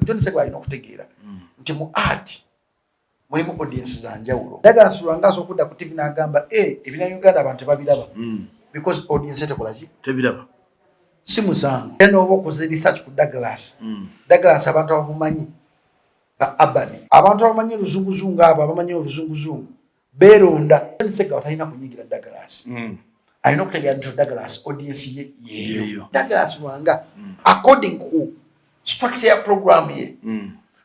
John Segawa alina okutegeera nti mu art mulimu audience za njawulo. Daga asulanga asokudda ku TV n'agamba ebina Uganda abantu babiraba because audience tekola ki tebiraba si musango. Eno oba okoze research ku Douglas Douglas abantu abamumanyi ba abani abantu abamanyi oluzunguzungu abo abamanyi oluzunguzungu beeronda. John Segawa talina kunyigira Douglas alina okutegeera nti Douglas audience ye yeeyo. Douglas wanga according to structure ya program ye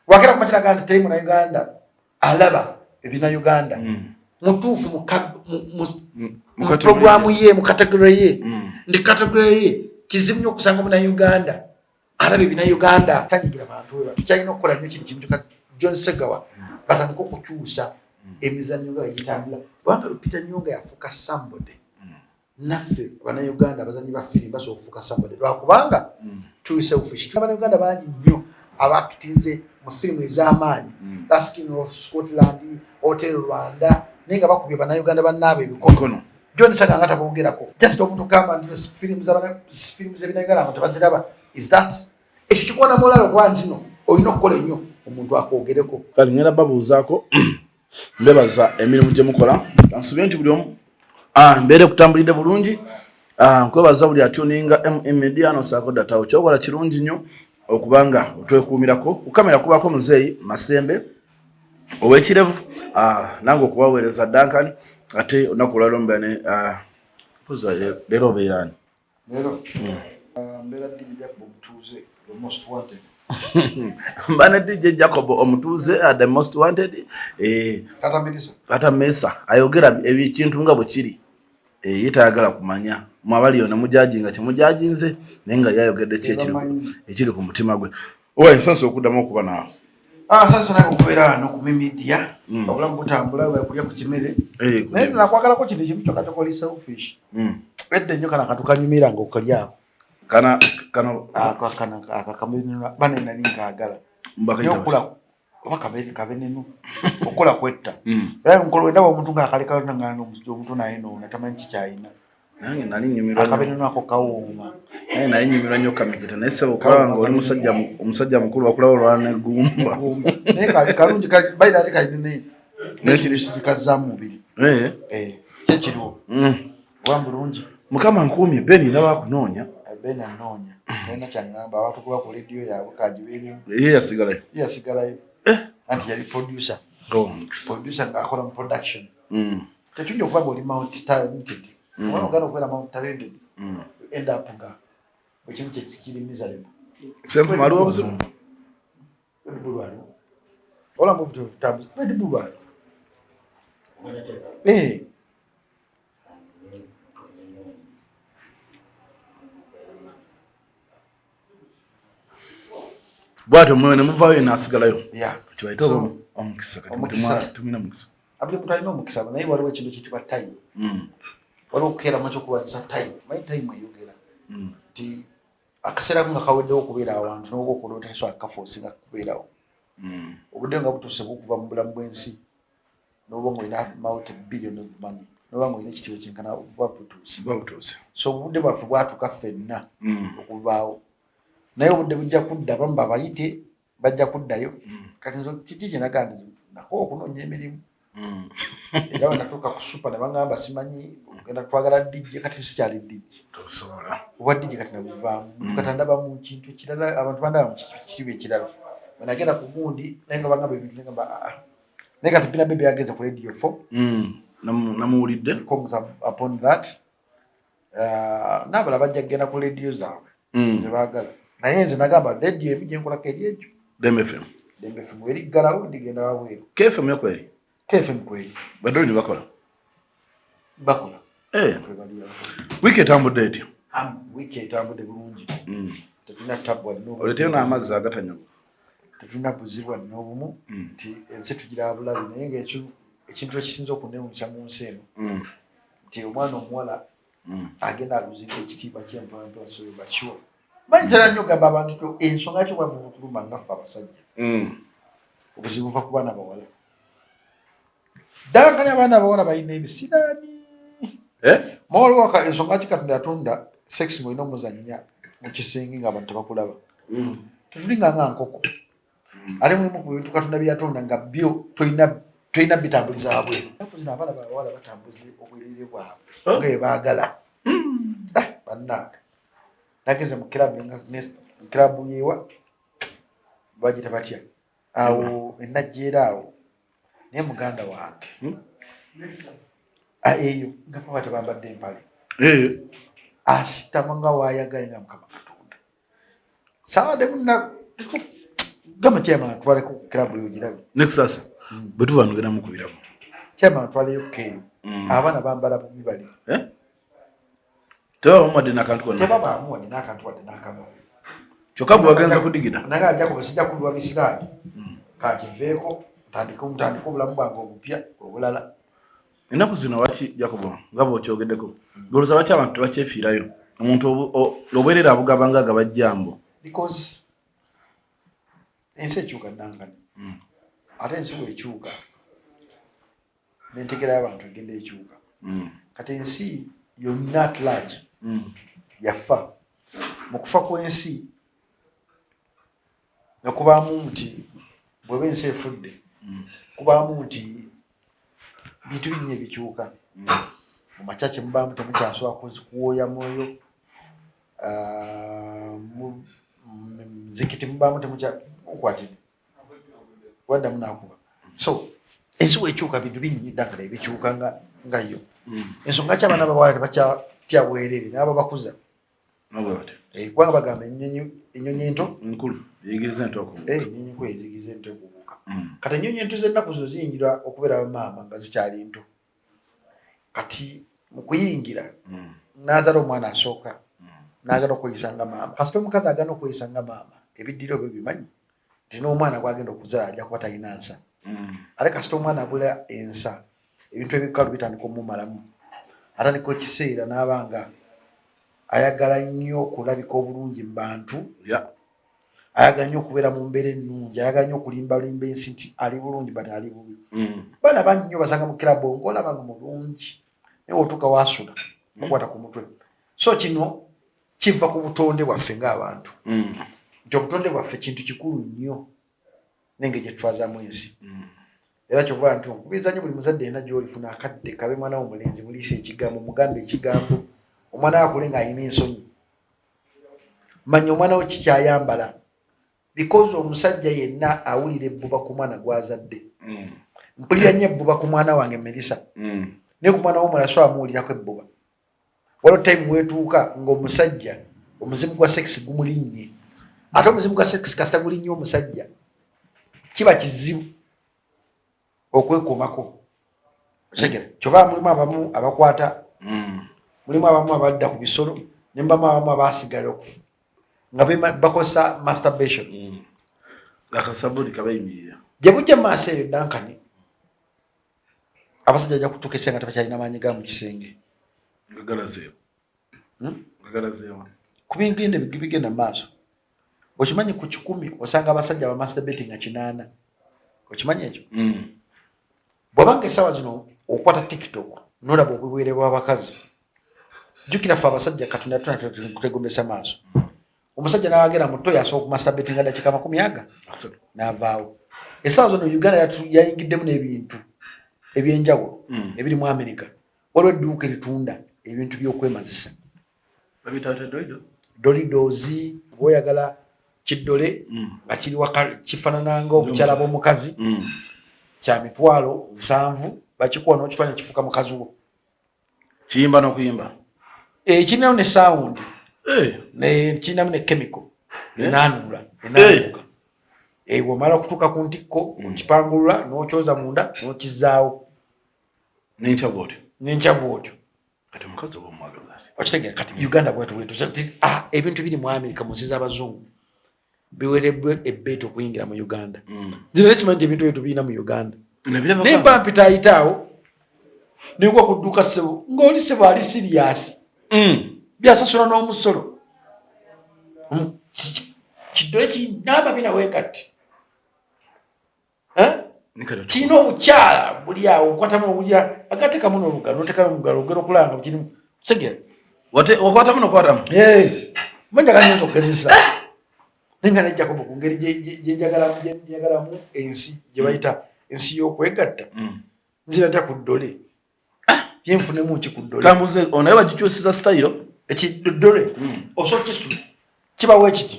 wakera kumatira ganda teri mu Uganda alaba ebina Uganda mutuufu mu program ye mu category ye ndi category ye kizibu nyo kusanga mu Uganda alaba ebina Uganda tanyigira bantu we tukyalina okukola nnyo kintu ka John Segawa batandika okukyusa emizannyo nga yitambula bwanga Lupita Nyonga yafuuka somebody naffe bana Uganda bazanyi ba film baso okufuuka somebody lwakubanga too selfish. Abana Uganda bangi nnyo abakitize mu film ez'amaanyi Last King of Scotland, Hotel Rwanda nenga bakubye bana Uganda bannaabwe ebikono. John Segawa ngata boogerako just omuntu kamba nti film z'ebina Uganda abantu baziraba is that ekyo kikwana molalo kwanti no olina okukola ennyo omuntu akwogereko. Kali ngenda babuuzaako mbebaza emirimu gye mukola ansubye nti buli omu mbeere kutambulidde bulungi nkwebaza buli atuninga media nosaako data kyokola kirungi nnyo okubanga otwekuumirako kukamera kubaako muzeeyi Masembe ow'ekirevu nange okubaweereza Duncan ate olunaku olwalombane puza leero obeerani leero mbeera Djjacob Omutuuze the most wanted mbana Djjacob Omutuuze the most wanted Tata Mesa ayogera ekintu nga bwe kiri yitayagala kumanya mwabali yona mujajinga kyemujajinze nenga yayogedde ekiri ku mutima gwe. Owe sonso okuddamu okuba naawe sasa nako kubeera no ku media obulamu butambula kulya ku kimere naye nakwagalako kintu kimu kyokka tokoli selfish edde nnyo kana katukanyumira ng'okalyako kano akakamera bane nali nkaagala okula oba kabenenu okukola kwetta era nkolo ndaba omuntu ng'akalekalo nangana omuntu naye noona tamanyi kikyayina nange nali nyumirwa akabenenu ako kawuuma naye nali nyumirwa nnyo kameketa naye sebo okulaba ng'oli omusajja mukulu bakulaba olwana eggumba naye kalungi bayira ate kalina nekirikazaamu mubiri kyekiriwo oba bulungi mukama nkuumye beni nabakunoonya beni anoonya alina kyaŋŋamba abantu kuba ku lediyo yaabwe kagibeerimu ye yasigalayo anti yali producer ng'akola mu production tekijja okuba ng'oli multi talented obana ogenda okubeera multi talented end up nga ekintu kyekiri miserable senfuma aliwo obuzibu bulwalo olamu obutambuzi bedi bulwalo bwatyo mwewe ne muvaayo naasigalayo kibaite omukisa tumina mukisa abuli muntu alina omukisa naye waliwo ekintu kiyitibwa time waliwo okukeera mu ekyokuwanyisa time manyi time eyogera nti akaseera nga kaweddewo okubeera awantu n'oba okola otasobola kafoosinga kubeerawo obudde nga butuuse bukuva mu bulamu bw'ensi n'oba ng'olina multi billion of money n'oba ng'olina ekitiibwa kyenkana buba butuuse so obudde bwaffe bwatuuka ffenna okuvaawo naye obudde bujja kudda bamba bayite bajja kuddayo kati nzo kiki kyenaga nti nako okunoonya emirimu era wenatuuka ku supa ne baŋŋamba simanyi ogenda twagala dijje kati sikyali dijje oba dijje kati nabuvaamu tukatandaba mu kintu kirala abantu bandaba mu kiriba ekirala wenagenda ku gundi naye nga baŋŋamba ebintu negamba naye kati bina bebe yagenze ku radio 4 namuwulidde comes upon that n'abala bajja kgenda ku radio zaabwe zebaagala naye nze nagamba radio emi gyenkolako eri ekyo Dembe FM eriggalawo ndigenda wabweru KFM yakweri KFM kweri badoli ni bakola wiki etambudde etyo wiki etambudde bulungi tetulina tabwa oleteo n'amazzi agatanyogo tetulina buzibwa n'obumu nti ensi tugira bulabi naye ng'ekintu ekisinza okunewunyisa mu nsi eno nti omwana omuwala agenda aluzika ekitiibwa ky'empalampala bakiwa banjala nnyo gamba abantu ensonga kyo bwava obutuluma ngaffe abasajja obuzibu buva ku baana bawala ddala kali abaana bawala balina ebisiraani mawaliwo ensonga ki Katonda yatonda sex ng'olina omuzannya mu kisenge ng'abantu tebakulaba tetulinga nga nkoko ate mulimu ku bintu Katonda bye yatonda nga byo toyina bitambuliza abwe nakuzina abaana bawala batambuze obwerere bwabwe nga yebaagala bannange nageze mu kirabu yewa bagita batya awo enajjeera awo naye muganda wange eyo nga baba tebambadde empale asitama nga waayagale nga Mukama Katonda sawadde munna gamba kyema twale ku kirabu eyo girabe nekusasa bwe tuva nogenda mu kubirabu kyema twaleyo keyo abaana bambala bubi bali tebabamuwadde n'akantu konna tebabamuwadde n'akantu wadde n'akamu kyokka gwe wagenza kudigida naye Djjacob sijja kuliwa bisiraani kakiveeko ntandika obulamu bwange obupya obulala ennaku zino waki Djjacob nga bw'okyogeddeko golooza lwaki abantu tebakyefiirayo omuntu obwerere abugaba nga agabajjambo because ensi ekyuka nankani ate ensi bwekyuka n'entegera y'abantu egenda ekyuka kati ensi yonna at large yafa mu kufa kw'ensi nekubaamu nti bweba ensi efudde kubaamu nti bintu binnya ebikyuka mu makyaki mubaamu temukyasobola kuwooya mwoyo muzikiti mubaamu temukyakwatidde waddamu nakuba so ensi wekyuka bintu binnya ddagala ebikyuka nga yo ensonga ki abaana bawala tebakyatya bwerere n'abo bakuza kubanga bagamba ennyonyi ento nkulu eyigiriza ento okubuuka ennyonyi nkulu ezigiriza ento okubuuka kati ennyonyi ento z'ennaku zo ziyingira okubeera bamaama nga zikyali nto kati mu kuyingira n'azala omwana asooka n'agenda okweyisa nga maama kasita omukazi agenda okweyisa nga maama ebiddiro byo bimanyi nti n'omwana gwagenda okuzaala ajja kuba talina nsa ate kasita omwana abula ensa ebintu ebikalu bitandika omumalamu atandika ekiseera n'abanga ayagala nnyo okulabika obulungi mu bantu ayagala nnyo okubeera mu mbeera ennungi ayagala nnyo okulimbalimba ensi nti ali bulungi bati ali bubi baana bangi nnyo basanga mu kirabu ng'olabanga mulungi naye otuuka wasula okwata ku mutwe so kino kiva ku butonde bwaffe ng'abantu nti obutonde bwaffe kintu kikulu nnyo nengeri gye tutwazaamu ensi era kyokuba nti nkubiriza nnyo buli muzadde yena gy'olifuna akadde kabe mwana w'omulenzi muliisa ekigambo mugambe ekigambo omwana wakule ng'alina ensonyi manya omwana we kikyayambala because omusajja yenna awulira ebbuba ku mwana gw'azadde mpulira nnyo ebbuba ku mwana wange Melissa naye ku mwana w'omulala so amuwulirako ebbuba waliwo time weetuuka ng'omusajja omuzimu gwa sex gumulinnye ate omuzimu gwa sex kasita gulinnye omusajja kiba kizibu okwekomako segera kyova mulimu abamu abakwata mulimu abamu abadda ku bisolo ne mubamu abamu abasigala okufa nga bakosa masturbation akasabuli kabayimirira gye bujja mu maaso eyo dankani abasajja ajja kutuuka esenga tebakyalina maanyi ga mu kisenge ngagalazeewa ku bigenda bigenda mu maaso okimanyi ku 100 osanga abasajja bamasturbating 8 okimanyi ekyo bw'obanga essaawa zino okukwata tiktok n'olaba obubwere bw'abakazi jjukira ffe abasajja Katonda tutegombesa maaso omusajja n'agenda muto yasobola okumasturbatinga dakiika 40 n'avaawo essaawa zino Uganda yayingiddemu n'ebintu ebyenjawulo ebiri mu America waliwo edduuka eritunda ebintu by'okwemazisa dolidozi bw'oyagala kiddole nga kiri kifaanana ng'obukyala bw'omukazi kya mitwalo 7 bakikuwa n'okitwala kifuuka mukazi wo kiyimba n'okuyimba kirinamu ne sound kirinamu ne chemical enaanuula bw'omala okutuuka ku ntikko okipangulula n'okyoza munda n'okizaawo n'enkya bw'otyo okitegeera kati Uganda bwetu ebintu biri mu America mu nsi z'abazungu biwerebbwe ebbeetu okuyingira mu Uganda zino nekimanyi nti ebintu byetu birina mu Uganda naye mpampita ayitaawo negwa ku dduuka ssebo ng'oli ssebo ali siriyasi byasasula n'omusolo kiddole kinamba binaweekati kirina obukyala buli awo okwatamu obulya agateekamu n'olugalo n'oteekamu omugalo ogera okulanga kirimu segera okwatamu n'okwatamu manja ganyinza okugezesa Nenga ne Djjacob ku ngeri gyenjagalamu ensi gye bayita ensi y'okwegatta nzira ntya ku ddole yenfunemu ki ku ddole kambuze onaye bagikyusiza style ekiddole osobola kibawo ekiti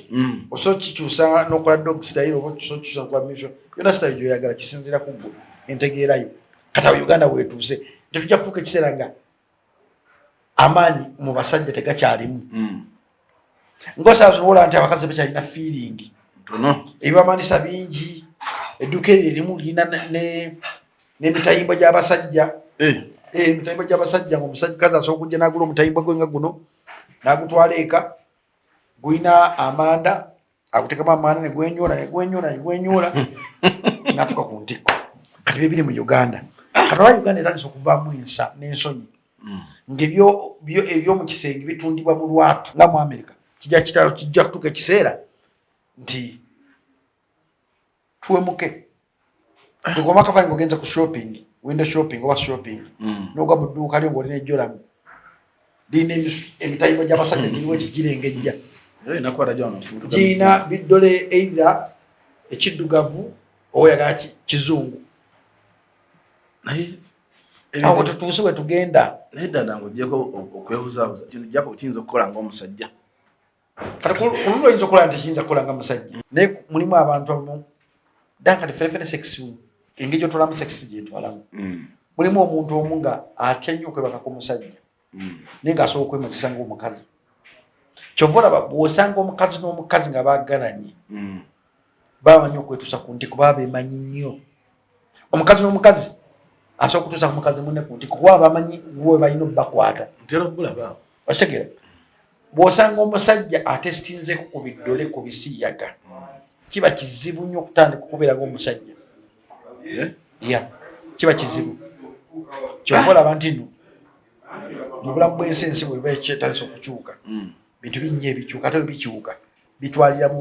osobola kikyusa n'okola dog style oba osobola kikyusa n'okola mission yonna style gy'oyagala kisinziira ku ggwe entegeerayo kati awo Uganda weetuuse tetujja kutuuka ekiseera nga amaanyi mu basajja tegakyalimu ng'osaasobola nti abakazi bakyalina feeling ebibamanisa bingi edduuka eryo erimu lirina n'emitayimbwa gy'abasajja emitayimbwa gy'abasajja ng'omusajjakazi asobola okujja n'agula omutayimbwa gwe nga guno n'agutwala eka gulina amanda aguteekamu amanda negwenyoola n'atuuka ku ntikko kati bibiri mu Uganda kati oba Uganda etandise okuvaamu ensa n'ensonyi ng'ebyomu kisenge bitundibwa mu lwatu nga mu America kijja kutuuka ekiseera nti tuwemuke tugoma akafaanyi ng'ogenza ku shopping window shopping oba shopping n'ogwa mu dduuka lyo ng'olina ejjolamu lirina emitayimbwa gy'abasajja giriwo ekigirengejja kirina biddole either ekiddugavu oba oyagala kizungu awo tutuuse we tugenda naye ddala ng'ogyeko okwebuzaabuza kino Djjacob kiyinza okukola ng'omusajja kati ku lulwo oyinza okukola nti kiyinza kukola nga musajja naye mulimu abantu abamu dankati ferefere sex engeri gyotwalamu sex gyetwalamu mulimu omuntu omu nga atya nnyo okwebakako omusajja naye ng'asobola okwemazisa ng'omukazi kyova olaba bw'osanga omukazi n'omukazi nga baagalanye bamanyi okwetuusa ku ntiko baba beemanyi nnyo omukazi n'omukazi asobola okutuusa ku mukazi munne ku ntiko kuba bamanyi we balina obbakwata okitegeera bw'osanga omusajja atesitinzeko ku biddole ku bisiyaga kiba kizibu nnyo okutandika okubeera ng'omusajja kiba kizibu kyova olaba nti no mu bulamu bw'ensi ensi bweba ekyetagisa okukyuka bintu binnya ebikyuka ate bikyuka bitwaliramu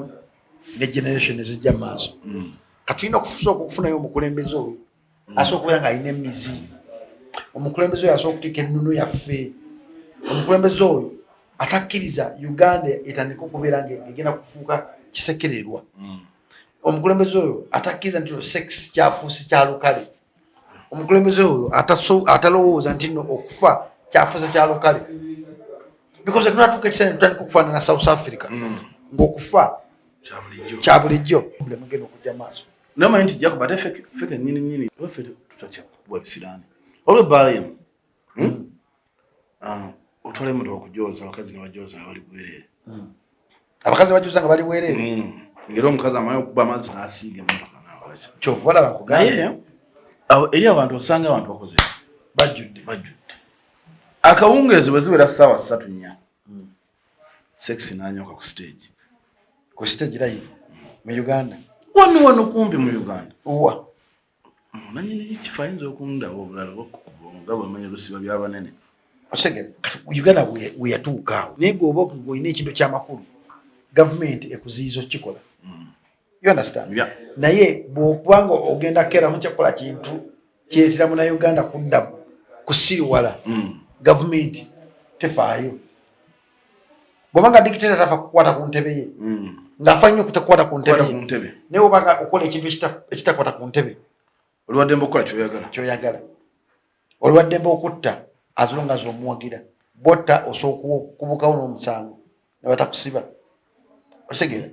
ne generation ezijja mu maaso katulina okusooka okufunayo omukulembeze oyo asobola okubeera ng'alina emizi omukulembeze oyo asobola okuteeka ennono yaffe omukulembeze oyo atakkiriza Uganda etandika okubeera ng'egenda kufuuka kisekererwa omukulembeze oyo atakkiriza nti sex kyafuuse kyalukale omukulembeze oyo atalowooza nti no okufa kyafuuse kyalukale because tunatuuka ekiseera tutandika okufaanana South Africa ng'okufa kya bulijjo mugenda okujja maaso namanyi nti Djjacob ate feke nnyini waffe tutatya kukuba bisiraani olwo ebbaala emu otwala emotoka okujooza abakazi ne bajooza nga bali bwereere abakazi bajooza nga bali bwereere ngeri omukazi amanyi okuba amazzi n'asiiga emotoka n'abalaki kyova olaba naye eri abantu osanga abantu bakoze bajjudde akawungeezi bwe ziwera ssaawa 3-4 sex n'anyoka ku stage live mu Uganda wano kumpi mu Uganda uwa nanyini kifo ayinza okundawo obulala nga bwemanyi lusiba by'abanene osegera Uganda we yatuuka awo naye gweoba ng'olina ekintu ky'amakulu gavumenti ekuziyiza okikola you understand naye bw'okubanga ogenda keeramu kyakola kintu kireetera munnayuganda kudda kusiriwala gavumenti tefaayo bw'obanga dikiteta tafa kukwata ku ntebe ye ng'afa nnyo kutakwata ku ntebe naye obanga okola ekintu ekitakwata ku ntebe olwaddembe okukola kyoyagala olwaddembe okutta azonga z'omuwagira botta osobola okubukawo n'omusango ne batakusiba otegeera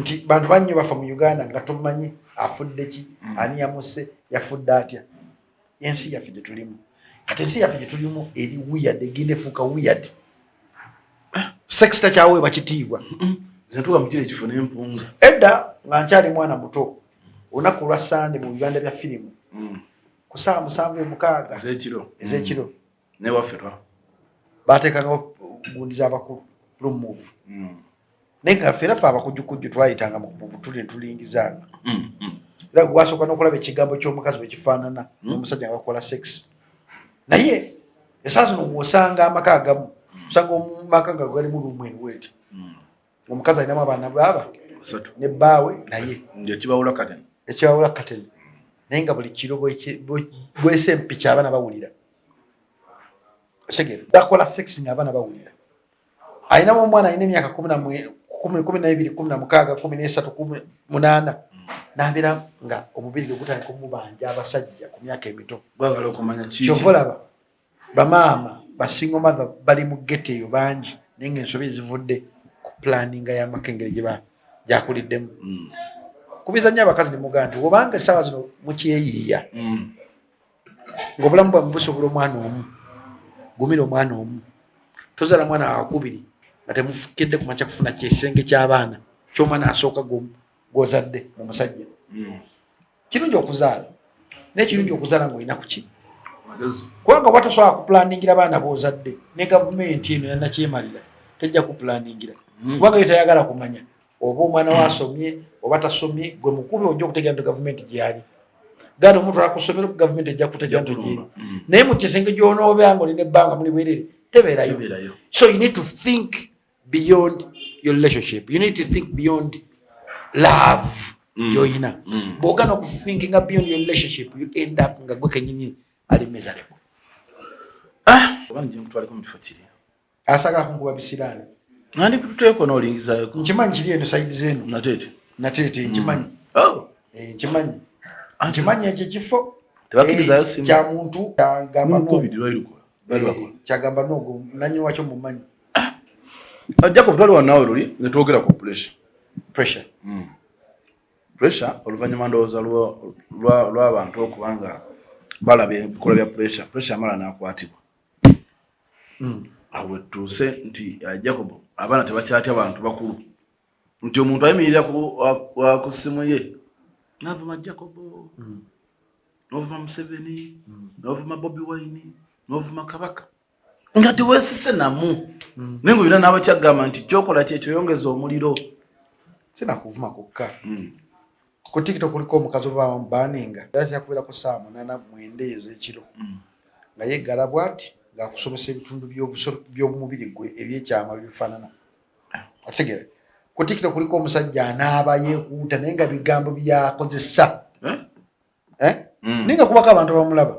nti bantu bannyo bafa mu Uganda nga tomanyi afudde ki ani yamusse yafudde atya ensi yaffe gye tulimu kati ensi yaffe gye tulimu eri weird egenda efuuka weird sex takyaweebwa kitiibwa zentuka mukire ekifo n'empunga edda nga nkyali mwana muto olunaku lwa Sande mu bibanda bya firimu ku ssaawa 7:6 ez'ekiro ne waffe baateekagawo gundi z'abakulu room move naye nga ffe eraffe abakujjukujju twayitanga mu butule tulingizanga era gwasooka n'okulaba ekigambo ky'omukazi bwe kifaanana n'omusajja nga bakola sex naye essaawa zino bw'osanga amaka agamu osanga omumaka nga galimu lumu enweti omukazi alinamu abaana baaba ne bbaawe naye ekibawula kateni naye nga buli kiro bwese empiki abaana bawulira otegeera bakola sex nga abaana bawulira alinamu omwana alina emyaka 12, 16, 13, 18 nabira nga omubiri gwe gutandika omubanja abasajja ku myaka emito bagala okumanya ki kyovolaba bamaama basingo mother bali mu gete eyo bangi naye ng'ensobi ezivudde ku planninga y'amaka engeri gyakuliddemu kubiza nnyo abakazi ne mugaa nti obanga essaawa zino mukyeyiiya ng'obulamu bwamu busobola omwana omu gumira omwana omu tozaala mwana wakubiri nga temufukidde ku makya kufuna kyesenge ky'abaana ky'omwana asooka gw'ozadde mu musajja kirungi okuzaala naye kirungi okuzaala ng'olina kuki kubanga oba tosobola kupulaningira baana b'ozadde ne gavumenti eno yalina kyemalira tejja kupulaningira kubanga yo tayagala kumanya oba omwana we asomye oba tasomye gwe mukubi ojja okutegera nti gavumenti gyali ganda omuntu alakusomera ku gavumenti ejja kutegera nti gyeri naye mu kisenge gy'onoobeera ng'olina ebbanga muli bwerere tebeerayo. So you need to think beyond your relationship. You need to think beyond love yoyina bw'ogana okuthinkinga beyond your relationship you end up nga gwe kenyini ali miserable. Obanjye nkutwaleko mu kifo kiri asagala kunkuba bisiraani nandi kututeeko n'olingizayo nkimanyi kiri eno sayidi zeeno nateete nkimanyi nkimanyi ekyo ekifo tebakkirizayo simu kya muntu kyagamba nogo nanyini wakyo mumanyi Djjacob twaliwo naawe luli ne twogera ku pressure oluvannyuma ndowooza lw'abantu okubanga balaba ebikolwa bya pressure amala n'akwatibwa awe tuuse nti Djjacob abaana tebakyatya abantu bakulu nti omuntu ayimirira ku ssimu ye n'avuma Djjacob n'ovuma Museveni n'ovuma Bobi Wine n'ovuma Kabaka nga teweesise namu naye ng'olina n'abakyagamba nti kyokola kyekyo yongeza omuliro sinakuvuma kokka ku TikTok kuliko omukazi oba mubaninga era kyakubeerako saa 8 ez'ekiro nga yeggala bw'ati ng'akusomesa ebitundu by'omubiri gwe ebyekyama bifaanana ategere ku TikTok kuliko omusajja anaaba yeekuuta naye nga bigambo byakozesa naye nga kubako abantu bamulaba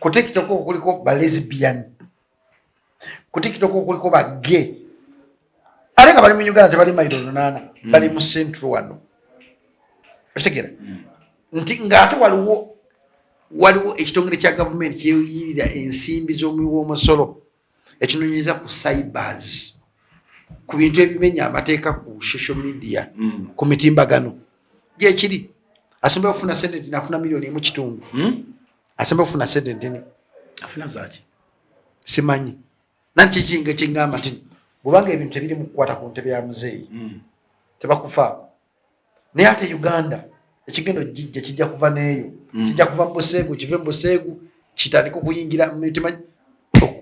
ku TikTok kuliko ba lesbian ku TikTok kuliko ba gay ate nga bali mu Uganda tebali mailo 8 bali mu central wano okitegera nti ng'ate waliwo ekitongole kya gavumenti kyeyirira ensimbi z'omuwi w'omusolo ekinoonyeza ku cybers ku bintu ebimenya amateeka ku social media ku mitimbagano gyekiri asemba okufuna sente nti nafuna $1.5 asemba okufuna sente ntini afuna zaki simanyi nanti kinga kingamba nti bw'obanga ebintu tebiri mu kukwata ku ntebe ya muzeeyi tebakufa naye ate Uganda ekigendo jjija kijja kuva neeyo kijja kuva mu Buseegu kive mu Buseegu kitandika okuyingira mu mitima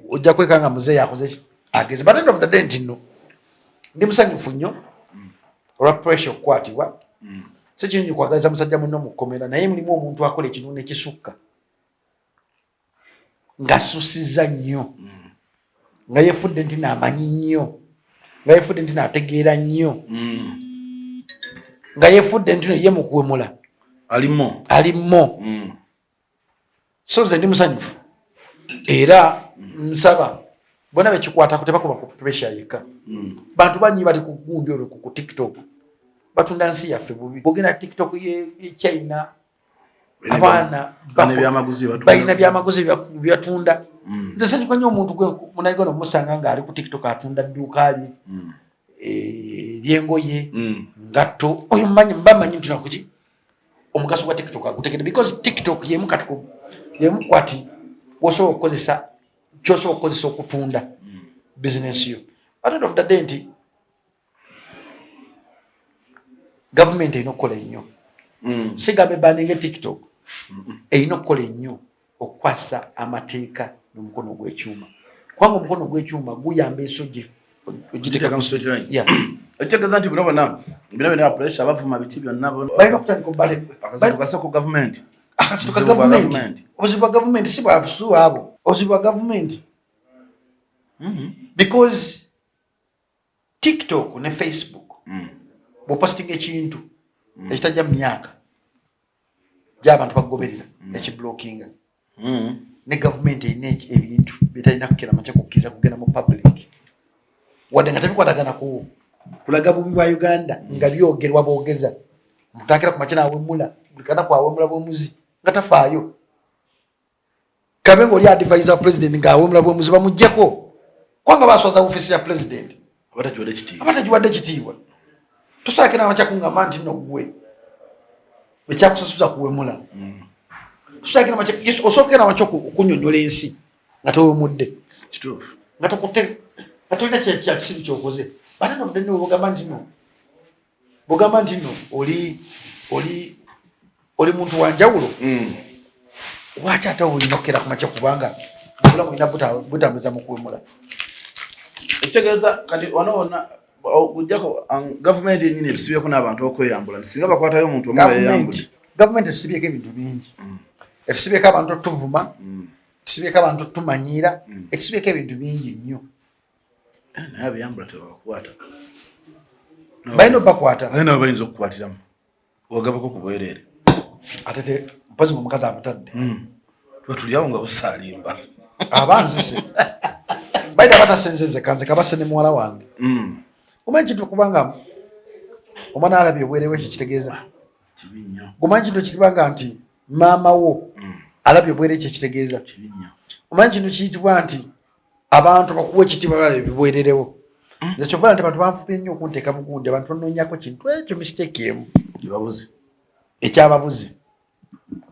ojja kwekanga muzeeyi akoze ageze but end of the day nti nno ndi musanyufu nnyo olwa pressure okukwatibwa si kirungi kwagaliza musajja munno mu kkomera naye mulimu omuntu akola ekinuuna ekisukka ng'asusiza nnyo nga yeefudde nti n'amanyi nnyo nga yeefudde nti n'ategeera nnyo nga yeefudde nti ye mukuwemula alimmo so nze ndi musanyufu era nsaba bonna bekikwatako tebakuba ku pressure yekka bantu banyi bali ku gundi olwo ku TikTok batunda nsi yaffe bubi bwogenda TikTok ye China abaana balina byamaguzi byatunda nze sanyuka nnyo omuntu gwe munayigona omusanga ng'ali ku TikTok atunda dduuka li lyengoye ngatto oyo mbamanyi ntuna kuki omugaso gwa TikTok agutegedde because TikTok yemu kwati wosobola okukozesa kyosobola okukozesa okutunda business yo at the end of the day nti gavumenti erina okukola ennyo sigamba ebbaninga TikTok erina okukola ennyo okukwasa amateeka n'omukono gw'ekyuma kubanga omukono gw'ekyuma guyamba ensogi ogiteeka mu straight line ekitegeeza nti bino bina pressure abavuma biti byonna balina okutandika bakasa ku gavumenti akatito ka gavumenti obuzibu bwa gavumenti si bwabusu abo obuzibu bwa gavumenti because TikTok ne Facebook bw'opositinga ekintu ekitajja mu myaka gy'abantu bagoberera ekiblockinga ne gavumenti erina ebintu byetalina kukera makya kukkiriza kugenda mu public wadde nga tebikwatagana ku kulaga bubi bwa Uganda nga byogerwa boogeza mutakira ku makina awemula bukana kwa awemula bwomuzi nga tafaayo Kabengo oli advisor president nga awemula bwomuzi bamujjako kwanga basoza office ya president abatajuwadde kitiibwa tusakira amachakunga manti no gwe bechakusasuza kuwemula tusakira macha osokera amachoko okunyonyola ensi nga towemudde kituufu nga tokutte katolina kya kisiru kyokoze bana no dene bogamba nti no oli muntu wanjawulo wacha ata oyinokera ku macha kubanga bulamu ina butambuza mu kuwemula ekitegeeza kati wanaona Djjacob government nyine ebisibyeko n'abantu okweyambula singa bakwatayo omuntu omuyambula government esibyeko ebintu bingi esibyeko abantu tuvuma esibyeko abantu tumanyira esibyeko ebintu bingi nnyo naye abiyambula tebakwata bayino bakwata naye nabo bayinza okukwatiramu wagabako ku bwereere ate mpazi ng'omukazi abutadde tulyawo nga busaalimba abanzise bayida batasenzenze kanze kabase ne muwala wange omanyi kintu kubanga omwana alabye obwerewe kitegeeza omanyi kintu kiribanga nti maama wo alabye obwere kitegeeza omanyi kintu kiyitibwa nti abantu bakuwa ekitiibwa balabye bibwererewo ekyovala nti abantu banfubye nnyo okunteeka mugundi abantu banoonyako kintu ekyo mistake emu ekyababuzi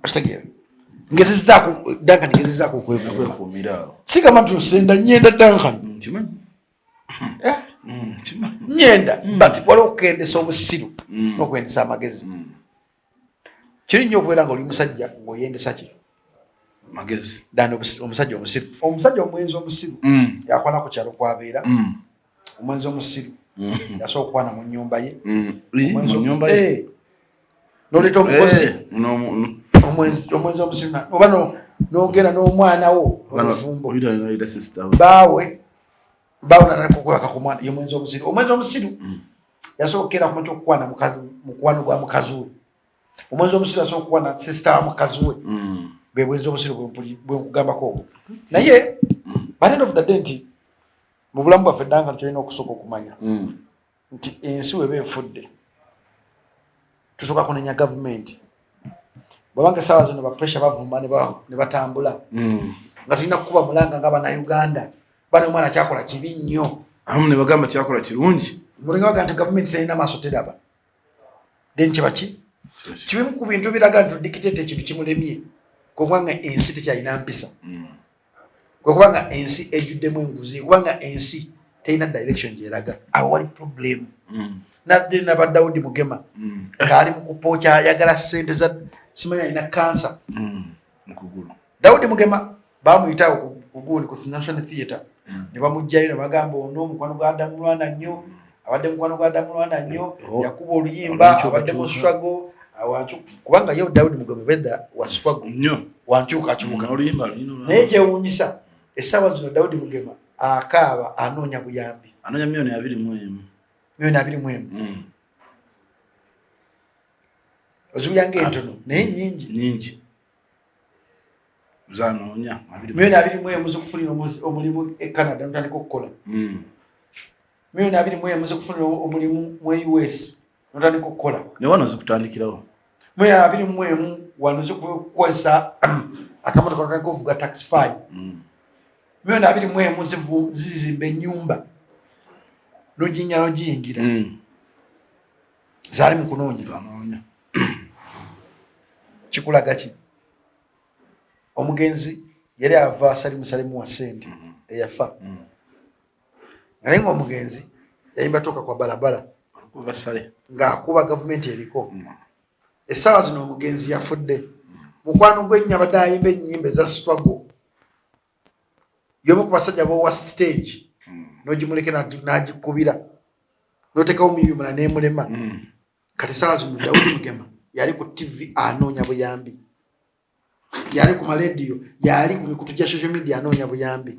okitegeera ngezezaako Duncan ngezezaako okwekuumira sigamba nti osenda nyenda Duncan nyenda but waliwo okukendesa obusiru n'okwendesa amagezi kiri nnyo okubeera nga oli musajja ng'oyendesa ki magezi dani omusajja omusiru omusajja omwenzi omusiru yakwana ku kyalo kwabeera omwenzi omusiru yasobola okukwana mu nnyumba ye n'oleeta omukozi omwenzi omusiru oba n'ogenda n'omwana wo oluvumbo baawe natandika okwebaka ku mwana ye omwenzi omusiru yasobola okukeera ku makya okukwana mukwano gwa mukazi we omwenzi omusiru yasobola okukwana sisita wa mukazi we bwe bwenzi omusiru bwe nkugambako obwo naye by the end of the day nti mu bulamu bwaffe Duncan kyolina okusooka okumanya nti ensi weba efudde tusooka kunenya gavumenti bwabanga essaawa zino bapressure bavuma ne batambula nga tulina kukuba mulanga nga bannayuganda bana omwana kyakola kibi nnyo amu ne bagamba kyakola kirungi mulinga baga nti gavumenti terina maaso teraba then kibaki kibimu ku bintu biraga nti dictate ekintu kimulemye kubanga ensi tekyalina mpisa kubanga ensi ejjuddemu enguzi kubanga ensi terina direction gyeraga awo wali problem nadde naba Daudi Mugema ng'ali mu kupooca ayagala ssente za simanyi alina kansa Daudi Mugema bamuyitawo ku gundi ku National Theatre ne bamugjayo ne bagamba ono omukwano gwa Adamu Lwana nnyo abadde mukwano gwa Adamu Lwana nnyo yakuba oluyimba abadde mu struggle kubanga yo Daudi Mugema bedda wa struggle nnyo wankyukakyuka naye kyewuunyisa essaawa zino Daudi Mugema akaaba anoonya buyambi anoonya milioni 21 ozibyange entono naye nyingi zanoonya milioni 21 zikufunira omulimu e Canada notandika okukola milioni 21 zikufunira omulimu mu US notandika okukola ne wano zikutandikirawo milioni 21 wano zikukozesa akamotoka notandika okuvuga taxify milioni 21 zizimba ennyumba nojinya nojiyingira zaali mu kunoonyeza kikulaga ki omugenzi yali ava salimu wa sente eyafa naye ng'omugenzi yayimba toka kwa barabara ng'akuba gavumenti eriko essaawa zino omugenzi yafudde mukwano gw'ennya badde ayimba ennyimba eza struggle y'omu ku basajja b'owa stage n'ogimuleke n'agikubira n'oteekawo miyumula n'emulema kati essaawa zino Daudi Mugema yali ku TV anoonya buyambi yali ku malediyo yali ku mikutu gya social media anoonya buyambi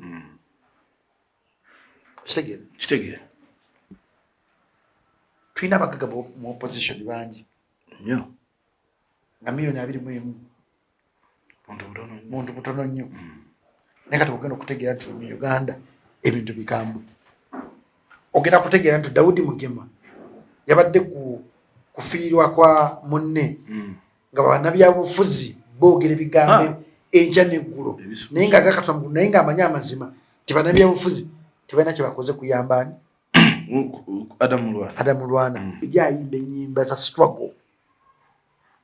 kitegeera tulina abagaga mu opposition bangi nga milioni 21 muntu butono nnyo naye kati ogenda okutegeera nti mu Uganda ebintu bikambwe ogenda kutegeera nti Daudi Mugema yabadde kufiirwa kwa munne nga bannabyabufuzi boogera ebigambo enkya n'eggulo naye nga agakatonda naye ng'amanyi amazima nti bannabyabufuzi tebalina kye bakoze kuyamba ani Adamu Lwana gyayimba ennyimba za struggle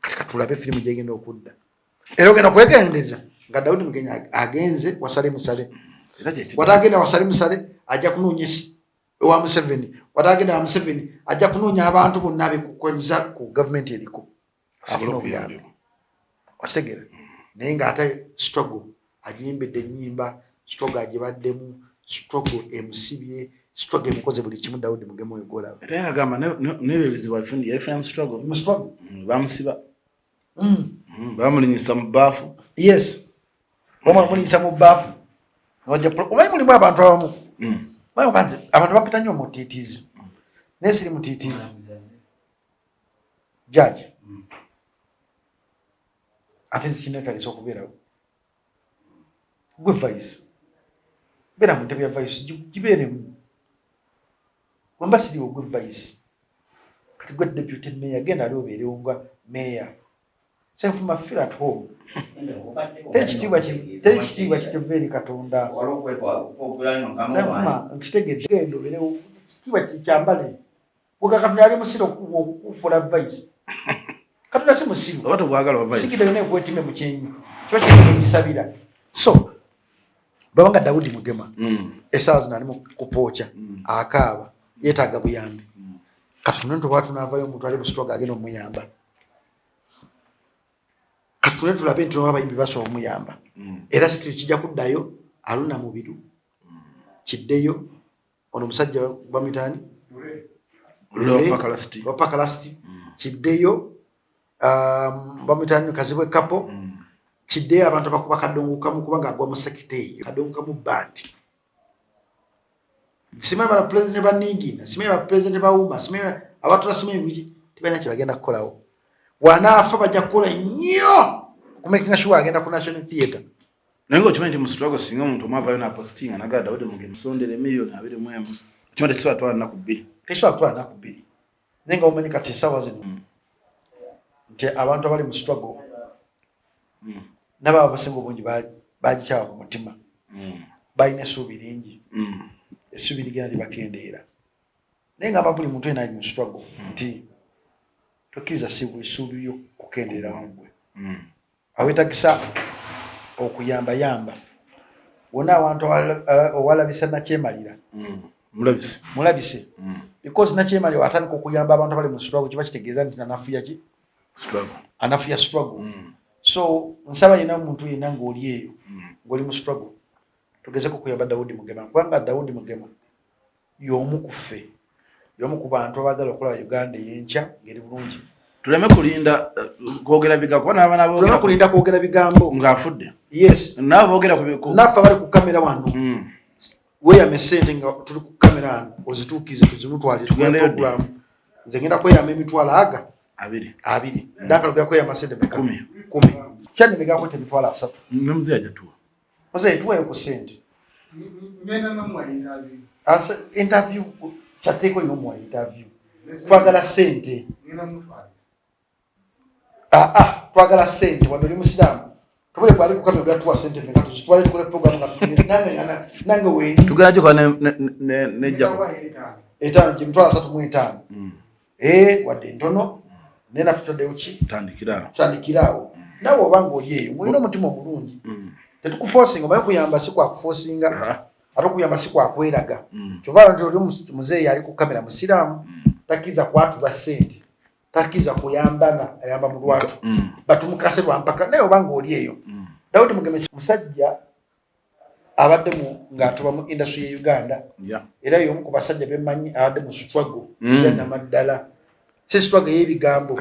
kati katulabe firimu gyegenda okudda era ogenda kwegendereza nga Daudi Mugema agenze wasale musale watagenda wasale musale ajja kunoonya ewa Museveni watagenda wa Museveni ajja kunoonya abantu bonna abekukwenyiza ku gavumenti eriko afuna obuyambi wakitegeera naye ng'ate struggle agiyimbidde ennyimba struggle agibaddemu struggle emusibye struggle emukoze buli kimu Daudi Mugema oyo gwolaba era yagamba n'ebyo ebizibu yafuna mu struggle bamusiba bamulinyisa mu bbaafu yes bamulinyisa mu bbaafu omanyi mulimu abantu abamu abantu bapita nnyo mutiitiizi naye siri mutiitiizi jaji ate kinetagisa okubeerawo gwe vice beera mu ntebe ya vice gibeeremu wamba siriwo gwe vice kati gwe deputy mayor genda ali obeerewo nga mayor senfuma feel at home tekitiibwa kiteva eri Katonda senfuma nkitegedde genda obeerewo kitiibwa kyambale bwega Katonda ali musiro okufuula vice Katonda si musiru sikidde naye kwetime mu kyenyi kiba kyegisabira so babanga Daudi Mugema essaawa zino ali mu kupooca akaaba yeetaaga buyambi katune tunaavayo omuntu ali mu struggle agenda omuyamba katune tulabe nti abayimbi basobola omuyamba era situ kijja kuddayo Aluna Mubiru kiddeyo ono omusajja bamwitaani Lopakalasiti kiddeyo bamwitaani Kazibwe Kapo kiddeyo abantu abakuba kadongo kamu kubanga agwa mu sekita eyo kadongo kamu bandi simanyi bala president baningina simanyi ba president bawuma simanyi abatula simanyi biki tibalina kye bagenda kukolawo wanaafa bajja kukola nnyo kumakinga sure agenda ku National Theatre naye ng'okimanyi nti mu struggle singa omuntu omwavayo n'apostinga nagala Daudi Mugema musondere miliyoni 21 kimanyi tekisobola kutwala nnaku 2 tekisobola kutwala nnaku 2 naye nga omanyi kati essaawa zino nti abantu abali mu struggle n'ababa basinga obungi bagikyawa ku mutima balina essuubi lingi essuubi ligenda libakendeera naye ngamba buli muntu yena ali mu struggle nti tokkiriza essuubi lyo kukendeera wangwe awetagisa okuyambayamba wonna abantu owalabisa Nakyemalira mulabise because Nakyemalira atandika okuyamba abantu abali mu struggle kiba kitegeeza nti anafuya struggle so nsaba yena omuntu yena ng'oli eyo ng'oli mu struggle tugezeko kuyamba Daudi Mugema kubanga Daudi Mugema y'omu ku ffe y'omu ku bantu abaagala okulaba Uganda ey'enkya ngeri bulungi tuleme kulinda kwogera bigambo tuleme kulinda kwogera bigambo ng'afudde yes nabo boogera naffe abali ku kamera wano weeyame ssente nga tuli ku kamera wano ozituukize tuzimutwale tugende program nze ngenda kweyama emitwalo 2 ndakalogera kweyama ssente meka 10 kyani megakwete emitwalo 3 nemuzeeyi ajatuwa muzeeyi tuwayo ku ssente interview kyateeko ino muwa interview twagala ssente twagala ssente wadde oli musiraamu tubule kwali kukamera gatuwa ssente meka tuzitwale tukole program nga nange wendi tugenda gikola ne Djjacob 5 gy'emitwalo 35 wadde ntono naye naffe tuddeyo ki tutandikiraawo nawe obanga oli eyo mulina omutima omulungi tetukuforcinga omanyi okuyamba si kwakuforcinga ate okuyamba si kwakweraga kyova nti oli muzeeyi ali ku kamera musiraamu takkiriza kwatula ssente takkiriza kuyambanga ayamba mu lwatu batumukase lwampaka naye obanga oli eyo Daudi Mugema musajja abadde ng'atuba mu industry ya Uganda era y'omu ku basajja bemmanyi abadde mu struggle namaddala si struggle y'ebigambo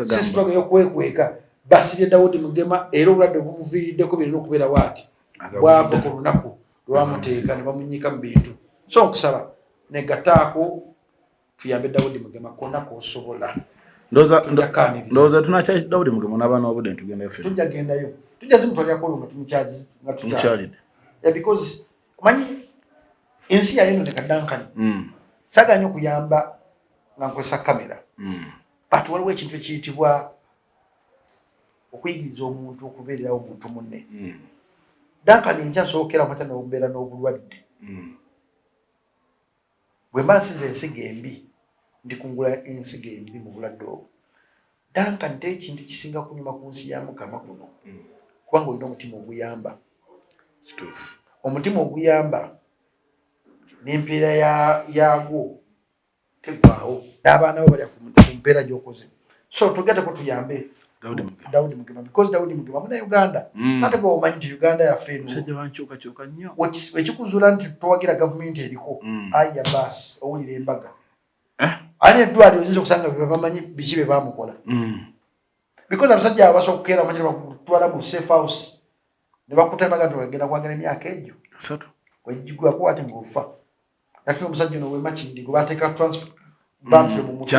si struggle y'okwekweka basibye Daudi Mugema era obulwadde bumuviiriddeko birina okubeera waati bwava ku lunaku lwamuteeka ne bamunyika mu bintu so nkusaba negataako tuyambe Daudi Mugema konna k'osobola ndowooza tunakya Daudi Mugema n'abaana obudde ntugenda ffe tujja gendayo tujja zimutwalyakolo nga tukyalidde because manyi ensi yali eno nekadankani saganya okuyamba nga nkozesa kamera but waliwo ekintu ekiyitibwa okuyigiriza omuntu okubeererawo omuntu munne Duncan enkya nsookera mata n'okubeera n'obulwadde bwe mba nsiza ensiga embi ndikungula ensiga embi mu bulwadde obwo Duncan te ekintu kisinga kunyuma ku nsi ya Mukama kuno kubanga olina omutima oguyamba omutima oguyamba n'empeera yaagwo tegwawo n'abaana bo balya ku mpeera gy'okoze so tugateko tuyambe Daudi Mugema because Daudi Mugema muna Uganda ate go omanyi nti Uganda yaffe nnyo ekikuzuula nti twagira gavumenti eriko aya basi owulira embaga ane eddwaliro oyinza okusanga bye bamanyi biki bye bamukola because abasajja abasobola okukeera amanyira bakutwala mu safe house ne bakutembaga nti ogenda kwagala emyaka egyo wejjigwa kuwate ng'ofa nati omusajja ono w'emakindi gwe bateeka transfer batule mu mutwe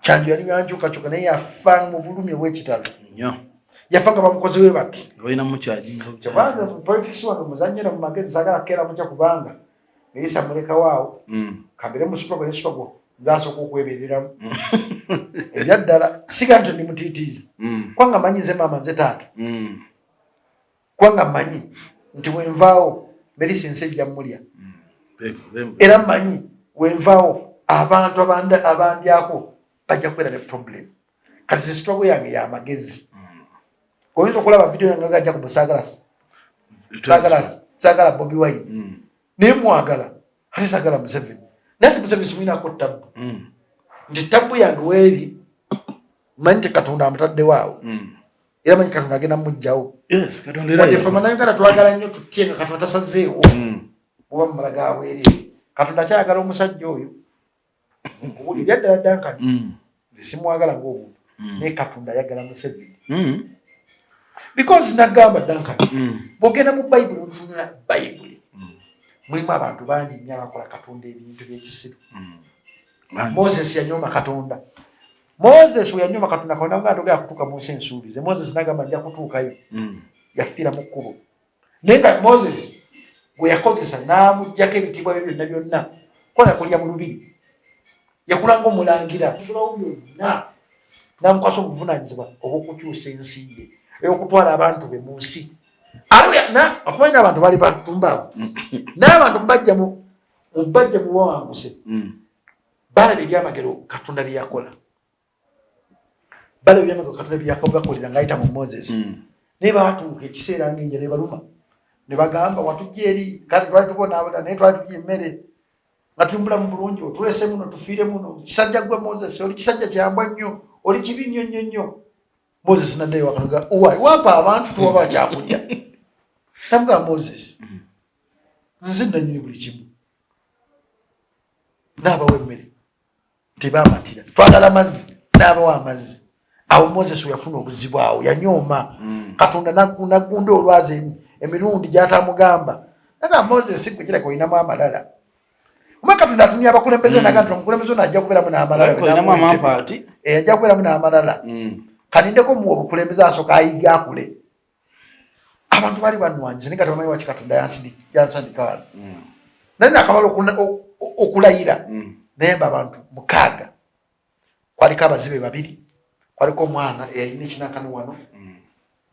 Kyanjo yali yankyukakyuka naye yafa mu bulumi obw'ekitalo yafa nga bamukozi we bati kyabanza politics wano muzannyira mu magezi sagala keera mutya kubanga eyisa muleka waawo kambere mu sitogo n'esitogo nzasooka okwebereramu ebyaddala siga nti ndi mutiitiiza kwanga manyi nze maama nze taata kwanga manyi nti wenvaawo merisi nsi ejja mmulya era manyi wenvaawo abantu abandyako bajja kubeera ne problem kati ze sitogo yange y'amagezi oyinza okulaba video yange gajja saagala Bobi Wine naye mwagala ate saagala Museveni naye ati Museveni simulinako ttabu nti ttabu yange weeri manyi ti Katonda amutadde waawo era manyi Katonda agenda mujjawo wadde ffe Bannayuganda twagala nnyo tutye nga Katonda tasazeewo oba mu mala gaweerere Katonda akyayagala omusajja oyo obuli byaddala Duncan nze simwagala ng'omuntu naye Katonda ayagala Museveni because nagamba Duncan bw'ogenda mu Bayibuli otunula Bayibuli mulimu abantu bangi nnyo abakola Katonda ebintu by'ekisiru Moses yanyooma Katonda Moses we yanyooma Katonda nga togera kutuuka mu nsi ensuubize Moses nagamba nja kutuukayo yafiira mu kkubo naye nga Moses gwe yakozesa n'amuggyako ebitiibwa bye byonna byonna ko yakolya mu lubiri yakula ng'omulangira byonna n'amukwasa obuvunaanyizibwa obw'okukyusa ensi ye ey'okutwala abantu be mu nsi okumanyi n'abantu bali batumbaavu n'abantu bajja mu bawanguse balaba ebyamagero Katonda bye yakola balaba ebyamagero Katonda bye yakolera ng'ayita mu Moses naye baatuuka ekiseera ng'enjala ebaluma ne bagamba watujja eri kati twali tubonaabona naye twali tujja emmere nga tumbula mu bulungi otulese muno tufiire muno kisajja gwe Moses oli kisajja kyambwa nnyo oli kibi nnyo nnyo nnyo Moses naddayo wakanoga owai wampa abantu tuwaba kyakulya namuga Moses nze nanyini buli kimu n'abawa emmere tebamatira twagala amazzi n'abawa amazzi awo Moses yafuna obuzibu awo yanyooma Katonda nagunda olwazi emirundi gy'atamugamba naga Moses gwe kirako olinamu amalala Uma Katonda atumya abakulembeze nagantu omukulembeze ono ajja kubeeramu n'amalala ajja kubeeramu n'amalala kanindeko mu obukulembeze asooka ayiga akule abantu bali banwanyize naye nga tebamanyi waki Katonda yansandika wano naye nakamala okulayira naye mba abantu 6 kwaliko abazibe 2 kwaliko omwana eyalina ekinakano wano